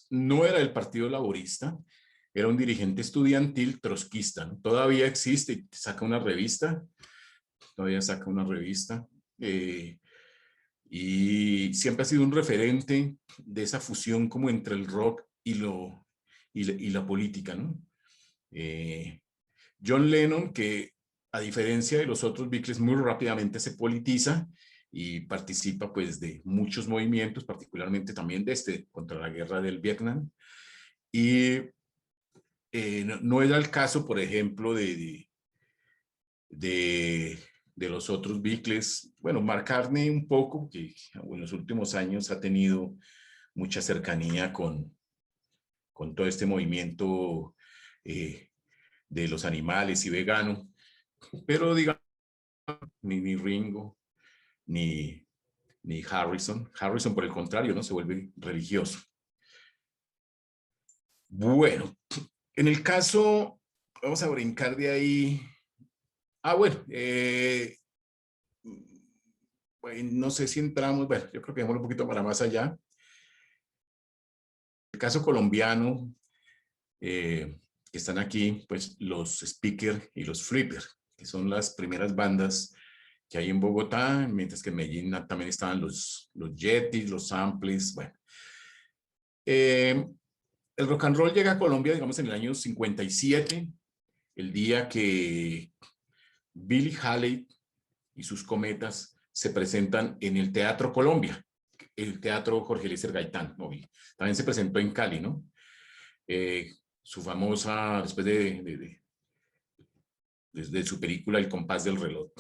No era del Partido Laborista, era un dirigente estudiantil trotskista, ¿no? Todavía existe y saca una revista, eh, y siempre ha sido un referente de esa fusión como entre el rock y la política, ¿no? John Lennon, que a diferencia de los otros Beatles, muy rápidamente se politiza y participa pues de muchos movimientos, particularmente también de contra la guerra del Vietnam. Y no era el caso, por ejemplo, de los otros Beatles. Bueno, McCartney un poco, que en los últimos años ha tenido mucha cercanía con todo este movimiento de los animales y vegano, pero digamos, ni Ringo, ni Harrison. Harrison, por el contrario, ¿no? Se vuelve religioso. Bueno, en el caso, vamos a brincar de ahí. Bueno, no sé si entramos, bueno, yo creo que vamos un poquito para más allá. El caso colombiano, que están aquí, pues los Speaker y los Flipper, que son las primeras bandas que hay en Bogotá, mientras que en Medellín también estaban los Yetis, los Samples, bueno. El rock and roll llega a Colombia, digamos, en el año 57, el día que Billy Haley y sus Cometas se presentan en el Teatro Colombia, el Teatro Jorge Eliezer Gaitán, ¿no? Y también se presentó en Cali, ¿no? Su famosa, después de su película El compás del reloj.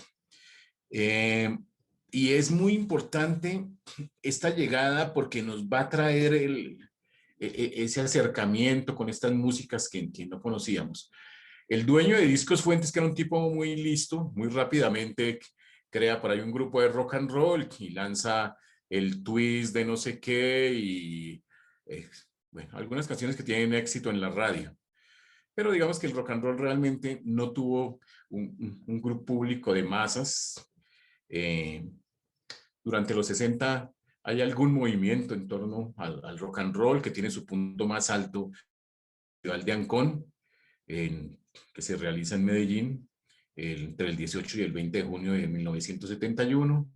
Y es muy importante esta llegada porque nos va a traer ese acercamiento con estas músicas que no conocíamos. El dueño de Discos Fuentes, que era un tipo muy listo, muy rápidamente crea por ahí un grupo de rock and roll y lanza el twist de no sé qué y bueno, algunas canciones que tienen éxito en la radio. Pero digamos que el rock and roll realmente no tuvo un grupo público de masas. Durante los 60 hay algún movimiento en torno al rock and roll que tiene su punto más alto, el Festival de Ancón, que se realiza en Medellín entre el 18 y el 20 de junio de 1971.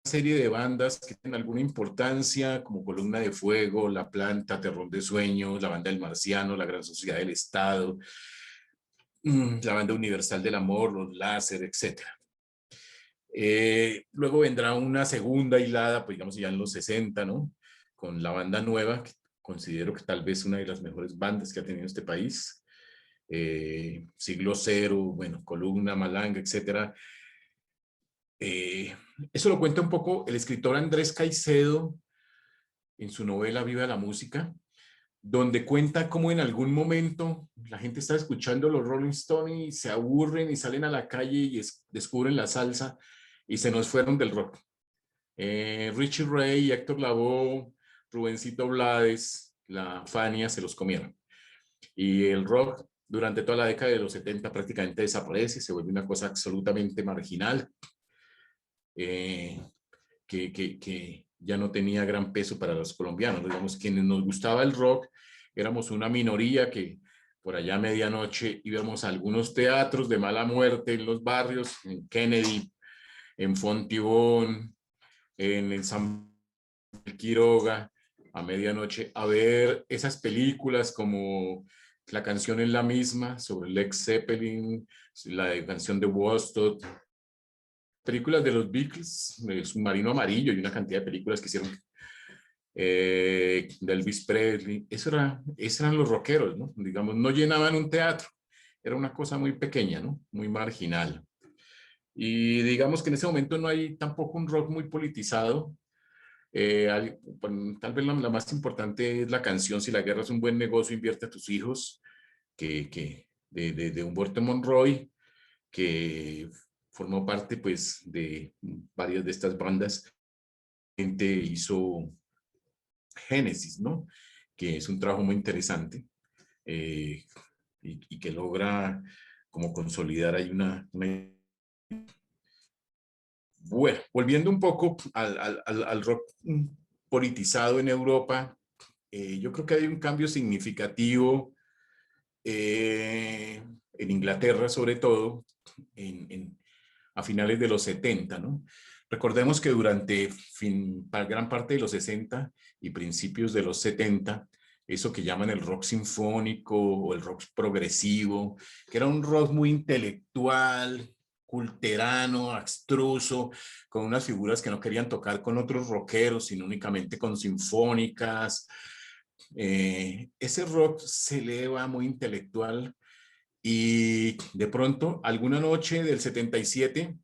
Serie de bandas que tienen alguna importancia, como Columna de Fuego, La Planta, Terror de Sueños, la Banda del Marciano, la Gran Sociedad del Estado, la Banda Universal del Amor, los Láser, etc. Luego vendrá una segunda hilada, pues digamos ya en los 60, ¿no? Con la Banda Nueva, que considero que tal vez una de las mejores bandas que ha tenido este país. Siglo Cero, bueno, Columna, Malanga, etc. Eso lo cuenta un poco el escritor Andrés Caicedo en su novela Viva la Música, donde cuenta cómo en algún momento la gente está escuchando los Rolling Stones y se aburren y salen a la calle y descubren la salsa y se nos fueron del rock. Richie Ray, Héctor Lavoe, Rubencito Blades, la Fania se los comieron. Y el rock durante toda la década de los 70 prácticamente desaparece, se vuelve una cosa absolutamente marginal. Que ya no tenía gran peso para los colombianos. Digamos, quienes nos gustaba el rock, éramos una minoría que por allá a medianoche íbamos a algunos teatros de mala muerte en los barrios, en Kennedy, en Fontibón, en el San Quiroga, a medianoche, a ver esas películas como La canción es la misma, sobre Led Zeppelin, la canción de Woodstock, películas de los Beatles, Submarino Amarillo y una cantidad de películas que hicieron de Elvis Presley. Esos eran los rockeros, ¿no? Digamos, no llenaban un teatro, era una cosa muy pequeña, ¿no? Muy marginal. Y digamos que en ese momento no hay tampoco un rock muy politizado. Tal vez la más importante es la canción Si la guerra es un buen negocio, invierte a tus hijos, de Humberto Monroy, que formó parte pues de varias de estas bandas. Gente hizo Génesis, ¿no? Que es un trabajo muy interesante y que logra como consolidar ahí una Bueno, volviendo un poco al rock politizado en Europa, yo creo que hay un cambio significativo en Inglaterra, sobre todo, a finales de los 70, ¿no? Recordemos que durante gran parte de los 60 y principios de los 70, eso que llaman el rock sinfónico o el rock progresivo, que era un rock muy intelectual, culterano, abstruso, con unas figuras que no querían tocar con otros rockeros, sino únicamente con sinfónicas. Ese rock se eleva muy intelectual y de pronto, alguna noche del 77,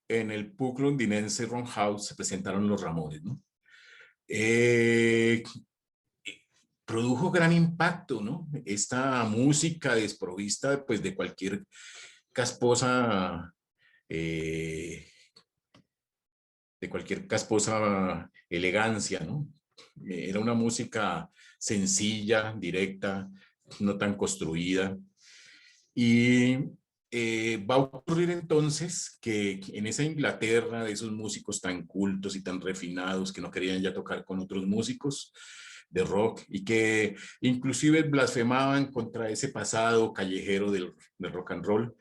en el pub londinense Ron House se presentaron los Ramones, ¿no? Produjo gran impacto, ¿no? Esta música desprovista, pues, de cualquier casposa, elegancia, ¿no? Era una música sencilla, directa, no tan construida. Y va a ocurrir entonces que en esa Inglaterra de esos músicos tan cultos y tan refinados que no querían ya tocar con otros músicos de rock y que inclusive blasfemaban contra ese pasado callejero del rock and roll,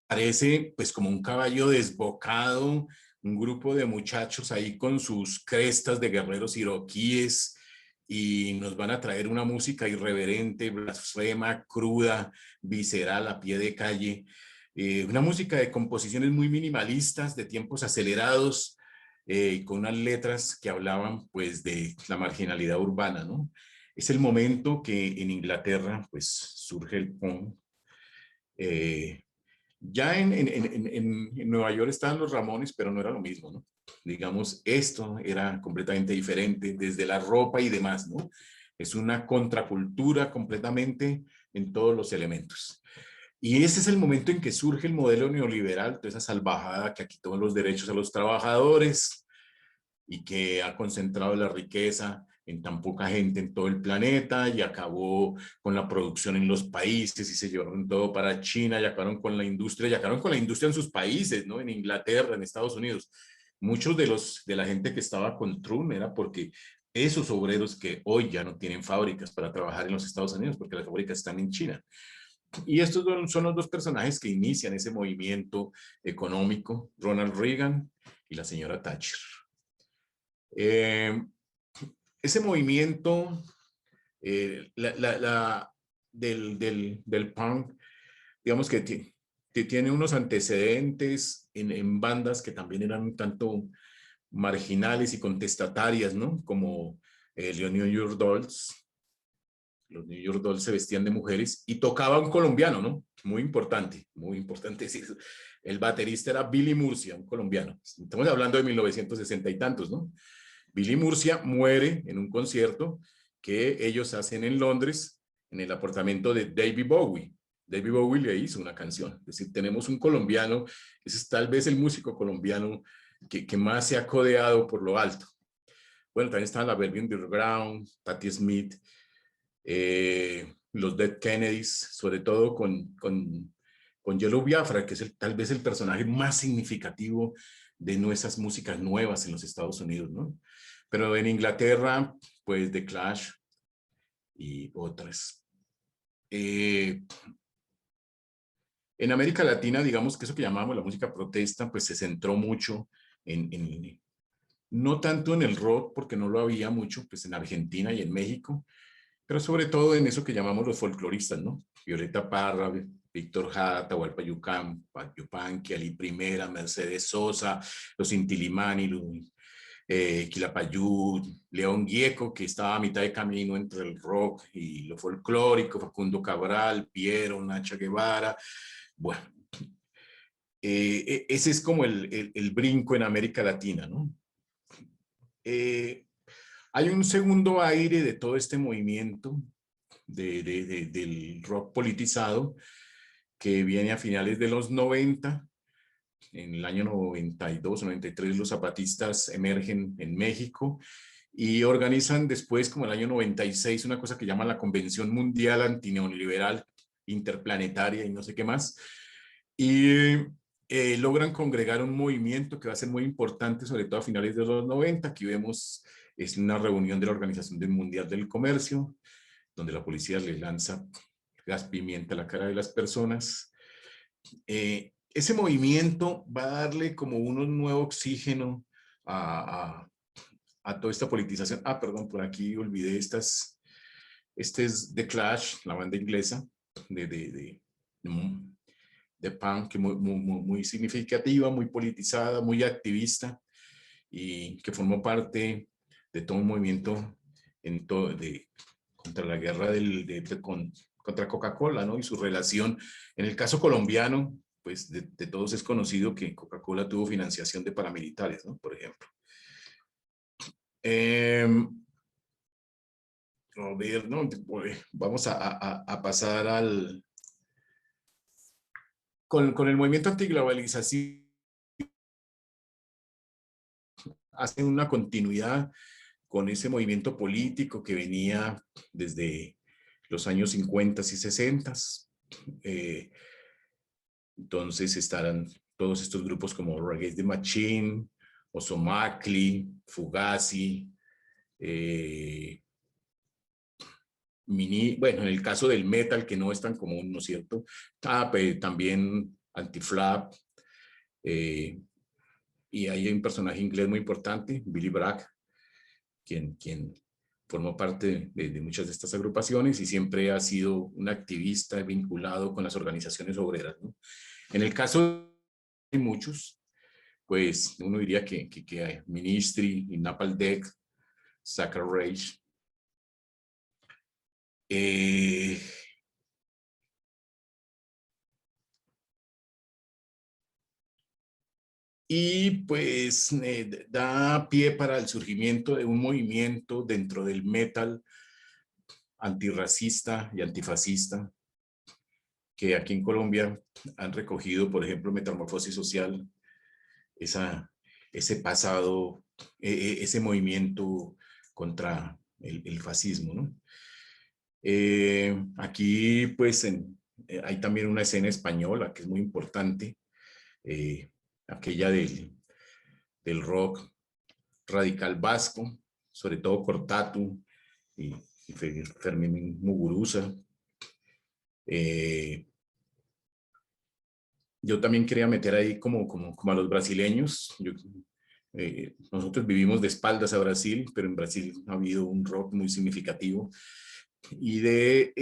parece pues como un caballo desbocado, un grupo de muchachos ahí con sus crestas de guerreros iraquíes, y nos van a traer una música irreverente, blasfema, cruda, visceral, a pie de calle, una música de composiciones muy minimalistas, de tiempos acelerados, con unas letras que hablaban pues de la marginalidad urbana, ¿no? Es el momento que en Inglaterra pues surge el punk. Ya en Nueva York estaban los Ramones, pero no era lo mismo, ¿no? Digamos, esto era completamente diferente desde la ropa y demás, ¿no? Es una contracultura completamente en todos los elementos. Y ese es el momento en que surge el modelo neoliberal, toda esa salvajada que quitó los derechos a los trabajadores y que ha concentrado la riqueza en tan poca gente en todo el planeta y acabó con la producción en los países y se llevaron todo para China y acabaron con la industria en sus países, ¿no? En Inglaterra, en Estados Unidos. Muchos de la gente que estaba con Trump era porque esos obreros que hoy ya no tienen fábricas para trabajar en los Estados Unidos porque las fábricas están en China. Y estos son los dos personajes que inician ese movimiento económico, Ronald Reagan y la señora Thatcher. Ese movimiento del punk, digamos que tiene unos antecedentes en bandas que también eran un tanto marginales y contestatarias, ¿no? Como los New York Dolls. Los New York Dolls se vestían de mujeres y tocaba un colombiano, ¿no? Muy importante, muy importante. Sí, el baterista era Billy Murcia, un colombiano. Estamos hablando de 1960 y tantos, ¿no? Billy Murcia muere en un concierto que ellos hacen en Londres, en el apartamento de David Bowie. David Bowie le hizo una canción. Es decir, tenemos un colombiano, ese es tal vez el músico colombiano que más se ha codeado por lo alto. Bueno, también están la Velvet Underground, Patti Smith, los Dead Kennedys, sobre todo con Yellow Biafra, que es tal vez el personaje más significativo de nuestras músicas nuevas en los Estados Unidos, ¿no? Pero en Inglaterra, pues The Clash y otras. En América Latina, digamos que eso que llamamos la música protesta, pues se centró mucho no tanto en el rock, porque no lo había mucho, pues en Argentina y en México, pero sobre todo en eso que llamamos los folcloristas, ¿no? Violeta Parra, Víctor Jara, Atahualpa Yupanqui, Ali Primera, Mercedes Sosa, los Intilimani, Quilapayún, León Gieco, que estaba a mitad de camino entre el rock y lo folclórico, Facundo Cabral, Piero, Nacha Guevara. Bueno, ese es como el brinco en América Latina, ¿no? Hay un segundo aire de todo este movimiento del rock politizado que viene a finales de los 90. En el año 92, 93 los zapatistas emergen en México y organizan después, como el año 96, una cosa que llaman la Convención Mundial Antineoliberal Interplanetaria y no sé qué más. Y logran congregar un movimiento que va a ser muy importante, sobre todo a finales de los 90. Aquí vemos, es una reunión de la Organización Mundial del Comercio, donde la policía les lanza gas pimienta a la cara de las personas. Ese movimiento va a darle como un nuevo oxígeno a toda esta politización. Ah, perdón, por aquí olvidé estas. Este es The Clash, la banda inglesa de punk, que muy significativa, muy politizada, muy activista, y que formó parte de todo un movimiento contra la guerra contra Coca-Cola, ¿no? Y su relación. En el caso colombiano, pues de todos es conocido que Coca-Cola tuvo financiación de paramilitares, ¿no? Por ejemplo. A ver, ¿no? Vamos a pasar con el movimiento antiglobalización. Hacen una continuidad con ese movimiento político que venía desde los años 50 y 60. Entonces estarán todos estos grupos como Rage Against the Machine, Ozomatli, Fugazi, bueno, en el caso del metal, que no es tan común, ¿no es cierto? También Anti-Flap, y hay un personaje inglés muy importante, Billy Bragg, quien formó parte de muchas de estas agrupaciones y siempre ha sido un activista vinculado con las organizaciones obreras, ¿no? En el caso de muchos, pues uno diría que hay Ministry, Napalm Death, Sacred Rage. Y pues da pie para el surgimiento de un movimiento dentro del metal antirracista y antifascista, que aquí en Colombia han recogido, por ejemplo, Metamorfosis Social, ese pasado, ese movimiento contra el fascismo, ¿no? Aquí pues hay también una escena española que es muy importante, aquella del rock radical vasco, sobre todo Cortatu y Fermín Muguruza. Yo también quería meter ahí como a los brasileños. Nosotros vivimos de espaldas a Brasil, pero en Brasil ha habido un rock muy significativo. Y de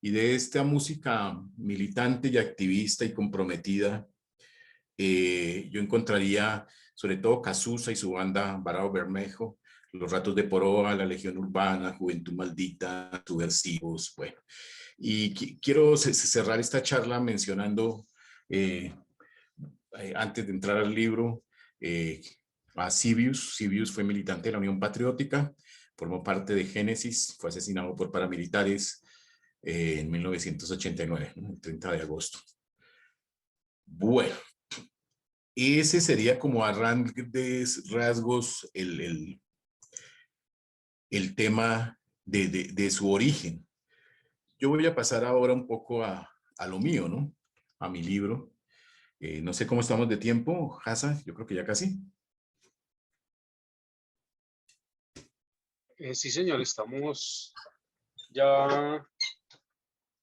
esta música militante y activista y comprometida, yo encontraría sobre todo Cazuza y su banda Barao Bermejo, Los Ratos de Poroa, La Legión Urbana, Juventud Maldita, Subversivos, bueno. Y quiero cerrar esta charla mencionando, antes de entrar al libro, a Civius. Civius fue militante de la Unión Patriótica, formó parte de Génesis, fue asesinado por paramilitares en 1989, ¿no? El 30 de agosto. Bueno, ese sería como a grandes rasgos el tema de su origen. Yo voy a pasar ahora un poco a lo mío, ¿no? A mi libro. No sé cómo estamos de tiempo, Hassan, yo creo que ya casi. Sí, señor, estamos ya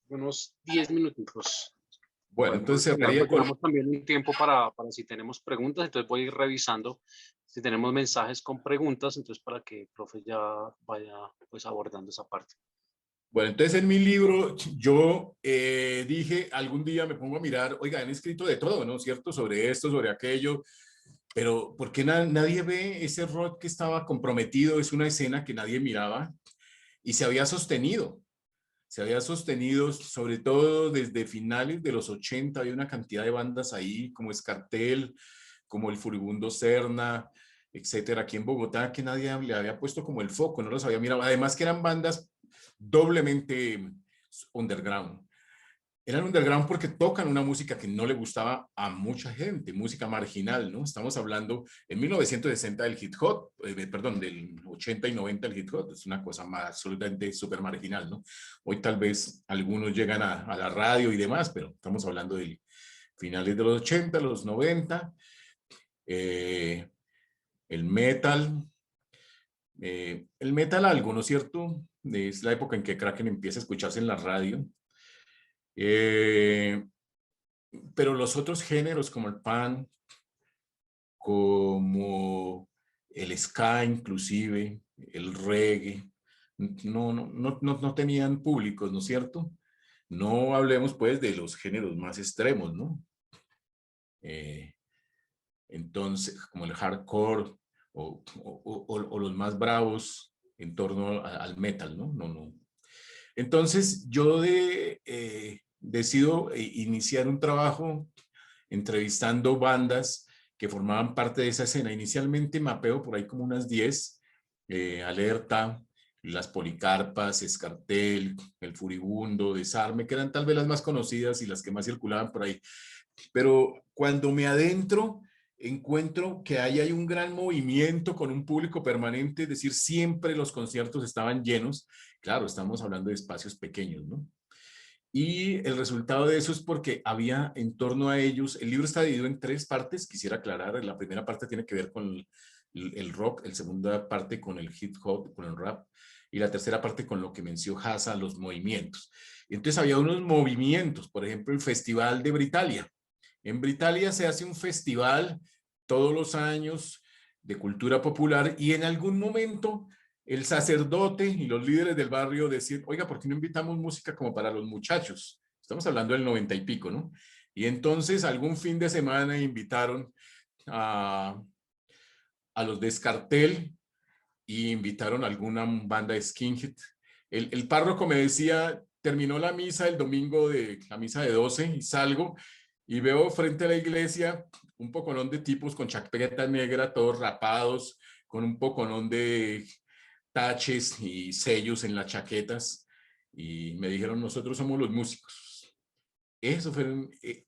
unos 10 minutos. Bueno, entonces cerraría con... Tenemos también un tiempo para si tenemos preguntas, entonces voy a ir revisando si tenemos mensajes con preguntas, entonces para que el profe ya vaya pues abordando esa parte. Bueno, entonces en mi libro yo dije, algún día me pongo a mirar, oiga, han escrito de todo, ¿no es cierto? Sobre esto, sobre aquello, pero ¿por qué nadie ve ese rock que estaba comprometido? Es una escena que nadie miraba y se había sostenido sobre todo desde finales de los 80, había una cantidad de bandas ahí, como Escartel, como el Furibundo Serna, etcétera, aquí en Bogotá, que nadie le había puesto como el foco, no los había mirado, además que eran bandas doblemente underground. Eran underground porque tocan una música que no le gustaba a mucha gente, música marginal, ¿no? Estamos hablando en 1960 del hip hop, perdón, del 80 y 90 el hip hop, es una cosa más absolutamente súper marginal, ¿no? Hoy tal vez algunos llegan a la radio y demás, pero estamos hablando del finales de los 80, los 90, el metal, algo, ¿no es cierto? Es la época en que Kraken empieza a escucharse en la radio. Pero los otros géneros como el punk, como el ska inclusive, el reggae, no tenían públicos, ¿no es cierto? No hablemos pues de los géneros más extremos, ¿no? Entonces, como el hardcore o los más bravos en torno al metal, ¿no? Entonces, yo decido iniciar un trabajo entrevistando bandas que formaban parte de esa escena. Inicialmente mapeo por ahí como unas 10, Alerta, las Policarpas, Escartel, El Furibundo, Desarme, que eran tal vez las más conocidas y las que más circulaban por ahí. Pero cuando me adentro, encuentro que ahí hay un gran movimiento con un público permanente, es decir, siempre los conciertos estaban llenos. Claro, estamos hablando de espacios pequeños, ¿no? Y el resultado de eso es porque había en torno a ellos, el libro está dividido en 3 partes, quisiera aclarar, la primera parte tiene que ver con el rock, la segunda parte con el hip hop, con el rap, y la tercera parte con lo que mencionó Hasa, los movimientos. Entonces había unos movimientos, por ejemplo, el Festival de Britalia. En Britalia se hace un festival todos los años de cultura popular y en algún momento el sacerdote y los líderes del barrio decían, oiga, ¿por qué no invitamos música como para los muchachos? Estamos hablando del 90 y pico, ¿no? Y entonces algún fin de semana invitaron a los de Escartel y invitaron a alguna banda de skinhead. El párroco me decía, terminó la misa el domingo de la misa de 12 y salgo y veo frente a la iglesia un poconón de tipos con chaqueta negra, todos rapados, con un poconón de taches y sellos en las chaquetas y me dijeron, nosotros somos los músicos. Eso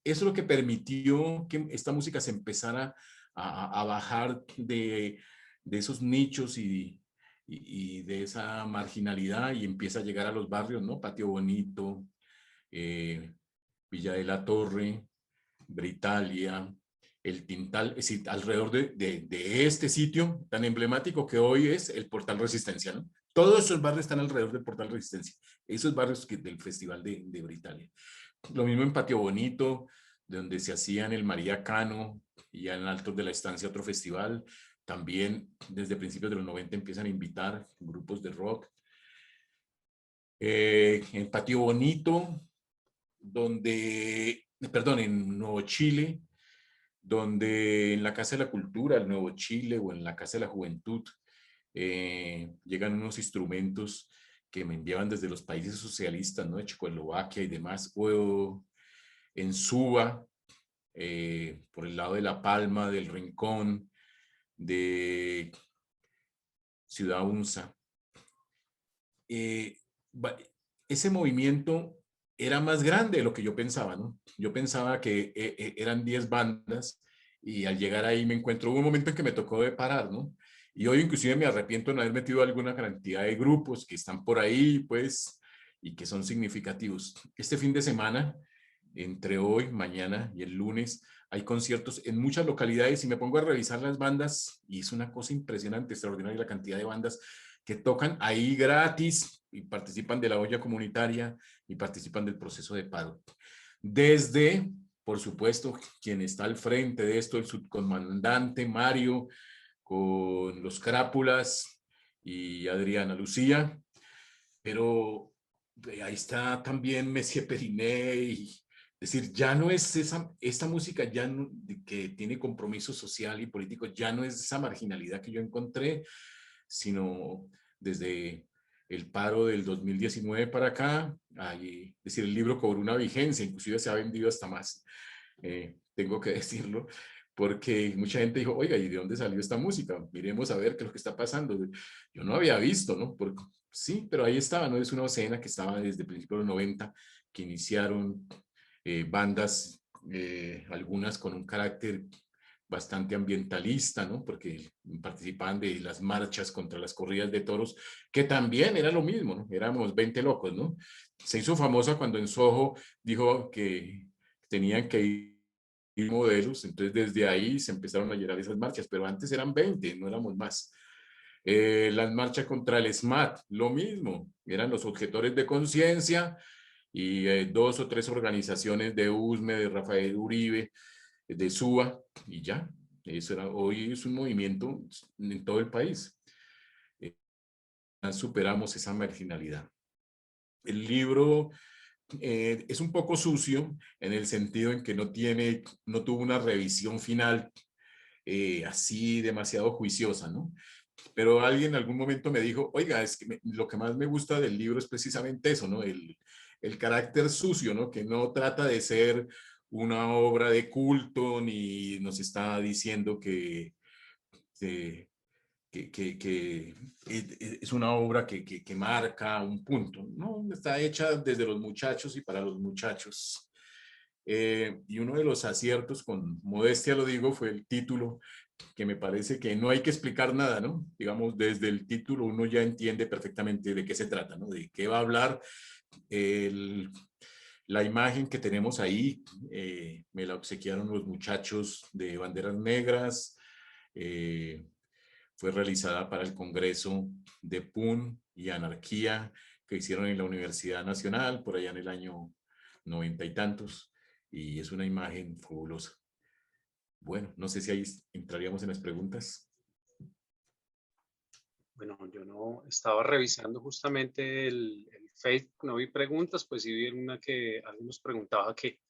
es lo que permitió que esta música se empezara a bajar de esos nichos y de esa marginalidad y empieza a llegar a los barrios, ¿no? Patio Bonito, Villa de la Torre, Britalia, el Tintal, es decir, alrededor de este sitio tan emblemático que hoy es el Portal Resistencia, ¿no? Todos esos barrios están alrededor del Portal Resistencia, esos barrios del Festival de Britalia. Lo mismo en Patio Bonito, donde se hacían el María Cano, y ya en Altos de la Estancia otro festival. También desde principios de los 90 empiezan a invitar grupos de rock. En Patio Bonito, en Nuevo Chile, donde en la Casa de la Cultura, el Nuevo Chile o en la Casa de la Juventud, llegan unos instrumentos que me enviaban desde los países socialistas, ¿no? De Checoslovaquia y demás, o en Suba, por el lado de La Palma, del Rincón, de Ciudad Unza. Ese movimiento era más grande de lo que yo pensaba, ¿no? Yo pensaba que eran 10 bandas y al llegar ahí me encuentro, hubo un momento en que me tocó de parar, ¿no? Y hoy inclusive me arrepiento de no haber metido alguna cantidad de grupos que están por ahí, pues, y que son significativos. Este fin de semana, entre hoy, mañana y el lunes, hay conciertos en muchas localidades y me pongo a revisar las bandas y es una cosa impresionante, extraordinaria la cantidad de bandas que tocan ahí gratis y participan de la olla comunitaria y participan del proceso de paro. Desde, por supuesto, quien está al frente de esto, el subcomandante Mario, con los Crápulas y Adriana Lucía, pero ahí está también Messier Periné, y, es decir, ya no es esta música ya no, que tiene compromiso social y político, ya no es esa marginalidad que yo encontré, sino desde el paro del 2019 para acá, es decir, el libro cobró una vigencia, inclusive se ha vendido hasta más, tengo que decirlo, porque mucha gente dijo, oiga, ¿y de dónde salió esta música? Miremos a ver qué es lo que está pasando. Yo no había visto, ¿no? Porque, sí, pero ahí estaba, ¿no? Es una escena que estaba desde principios de los 90, que iniciaron bandas, algunas con un carácter bastante ambientalista, ¿no? Porque participaban de las marchas contra las corridas de toros, que también era lo mismo, ¿no? Éramos 20 locos, ¿no? Se hizo famosa cuando en Soho dijo que tenían que modelos, entonces desde ahí se empezaron a llenar esas marchas, pero antes eran 20, no éramos más. Las marchas contra el SMAT, lo mismo, eran los objetores de conciencia y 2 o 3 organizaciones de USME, de Rafael Uribe, de SUA, y ya. Eso era, hoy es un movimiento en todo el país. Superamos esa marginalidad. El libro es un poco sucio en el sentido en que no tuvo una revisión final así demasiado juiciosa, ¿no? Pero alguien en algún momento me dijo, oiga, es que lo que más me gusta del libro es precisamente eso, ¿no? El carácter sucio, ¿no? Que no trata de ser una obra de culto ni nos está diciendo que, que es una obra que marca un punto, ¿no? Está hecha desde los muchachos y para los muchachos. Y uno de los aciertos, con modestia lo digo, fue el título, que me parece que no hay que explicar nada, ¿no? Digamos, desde el título uno ya entiende perfectamente de qué se trata, ¿no? De qué va a hablar. El, la imagen que tenemos ahí me la obsequiaron los muchachos de Banderas Negras. Fue realizada para el Congreso de PUN y Anarquía que hicieron en la Universidad Nacional por allá en el año 90 y tantos. Y es una imagen fabulosa. Bueno, no sé si ahí entraríamos en las preguntas. Bueno, yo no estaba revisando justamente el Facebook, no vi preguntas, pues sí vi una que alguien nos preguntaba que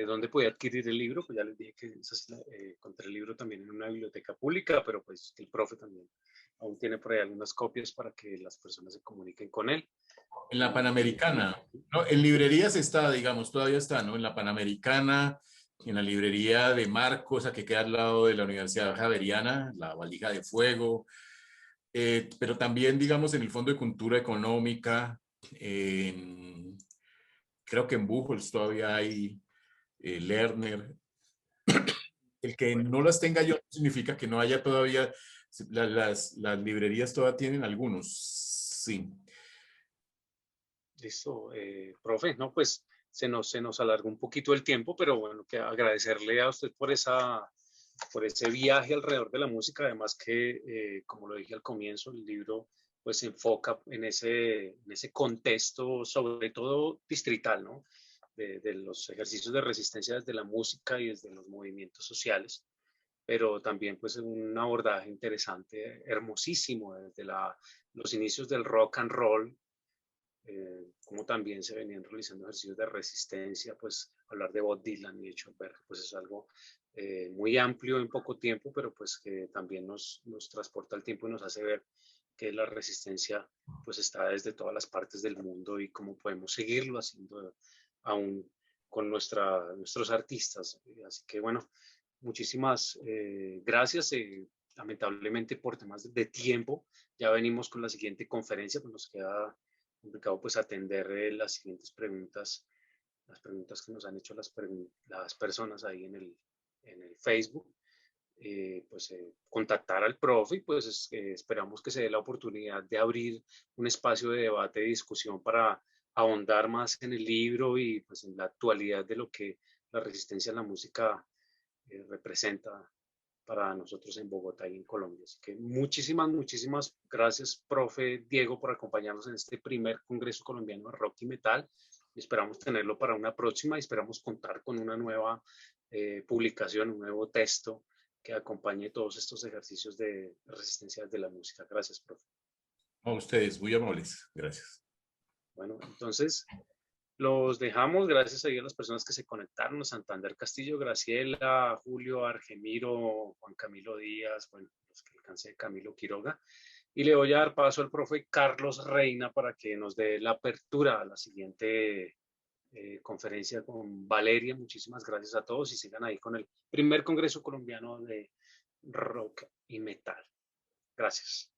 dónde podía adquirir el libro, pues ya les dije que encontré el libro también en una biblioteca pública, pero pues el profe también aún tiene por ahí algunas copias para que las personas se comuniquen con él. En la Panamericana, ¿no? En librerías está, digamos, todavía está, ¿no? En la Panamericana, en la librería de Marcos, a que queda al lado de la Universidad Javeriana, la Valija de Fuego, pero también, digamos, en el Fondo de Cultura Económica, creo que en Buchholz todavía hay Lerner. El que no las tenga yo no significa que no haya todavía, las librerías todavía tienen algunos, sí. Listo, profe, no, pues se nos alargó un poquito el tiempo, pero bueno, que agradecerle a usted por ese viaje alrededor de la música, además que, como lo dije al comienzo, el libro pues se enfoca en ese contexto, sobre todo distrital, ¿no? De los ejercicios de resistencia desde la música y desde los movimientos sociales, pero también pues un abordaje interesante, hermosísimo, desde los inicios del rock and roll, como también se venían realizando ejercicios de resistencia, pues hablar de Bob Dylan y de Schoenberg, pues es algo muy amplio en poco tiempo, pero pues que también nos transporta el tiempo y nos hace ver que la resistencia pues está desde todas las partes del mundo y cómo podemos seguirlo haciendo aún con nuestros artistas. Así que bueno, muchísimas gracias. Lamentablemente por temas de tiempo, ya venimos con la siguiente conferencia, pues nos queda complicado pues atender las siguientes preguntas, las preguntas que nos han hecho las personas ahí en el Facebook. Contactar al profe y pues esperamos que se dé la oportunidad de abrir un espacio de debate y discusión para ahondar más en el libro y pues en la actualidad de lo que la resistencia a la música representa para nosotros en Bogotá y en Colombia. Así que muchísimas gracias, profe Diego, por acompañarnos en este primer Congreso Colombiano de Rock y Metal. Esperamos tenerlo para una próxima y esperamos contar con una nueva publicación, un nuevo texto que acompañe todos estos ejercicios de resistencia de la música. Gracias, profe. A ustedes, muy amables. Gracias. Bueno, entonces los dejamos. Gracias a las personas que se conectaron. Santander Castillo, Graciela, Julio, Argemiro, Juan Camilo Díaz, bueno, los que alcancé, Camilo Quiroga. Y le voy a dar paso al profe Carlos Reina para que nos dé la apertura a la siguiente conferencia con Valeria. Muchísimas gracias a todos y sigan ahí con el primer Congreso Colombiano de Rock y Metal. Gracias.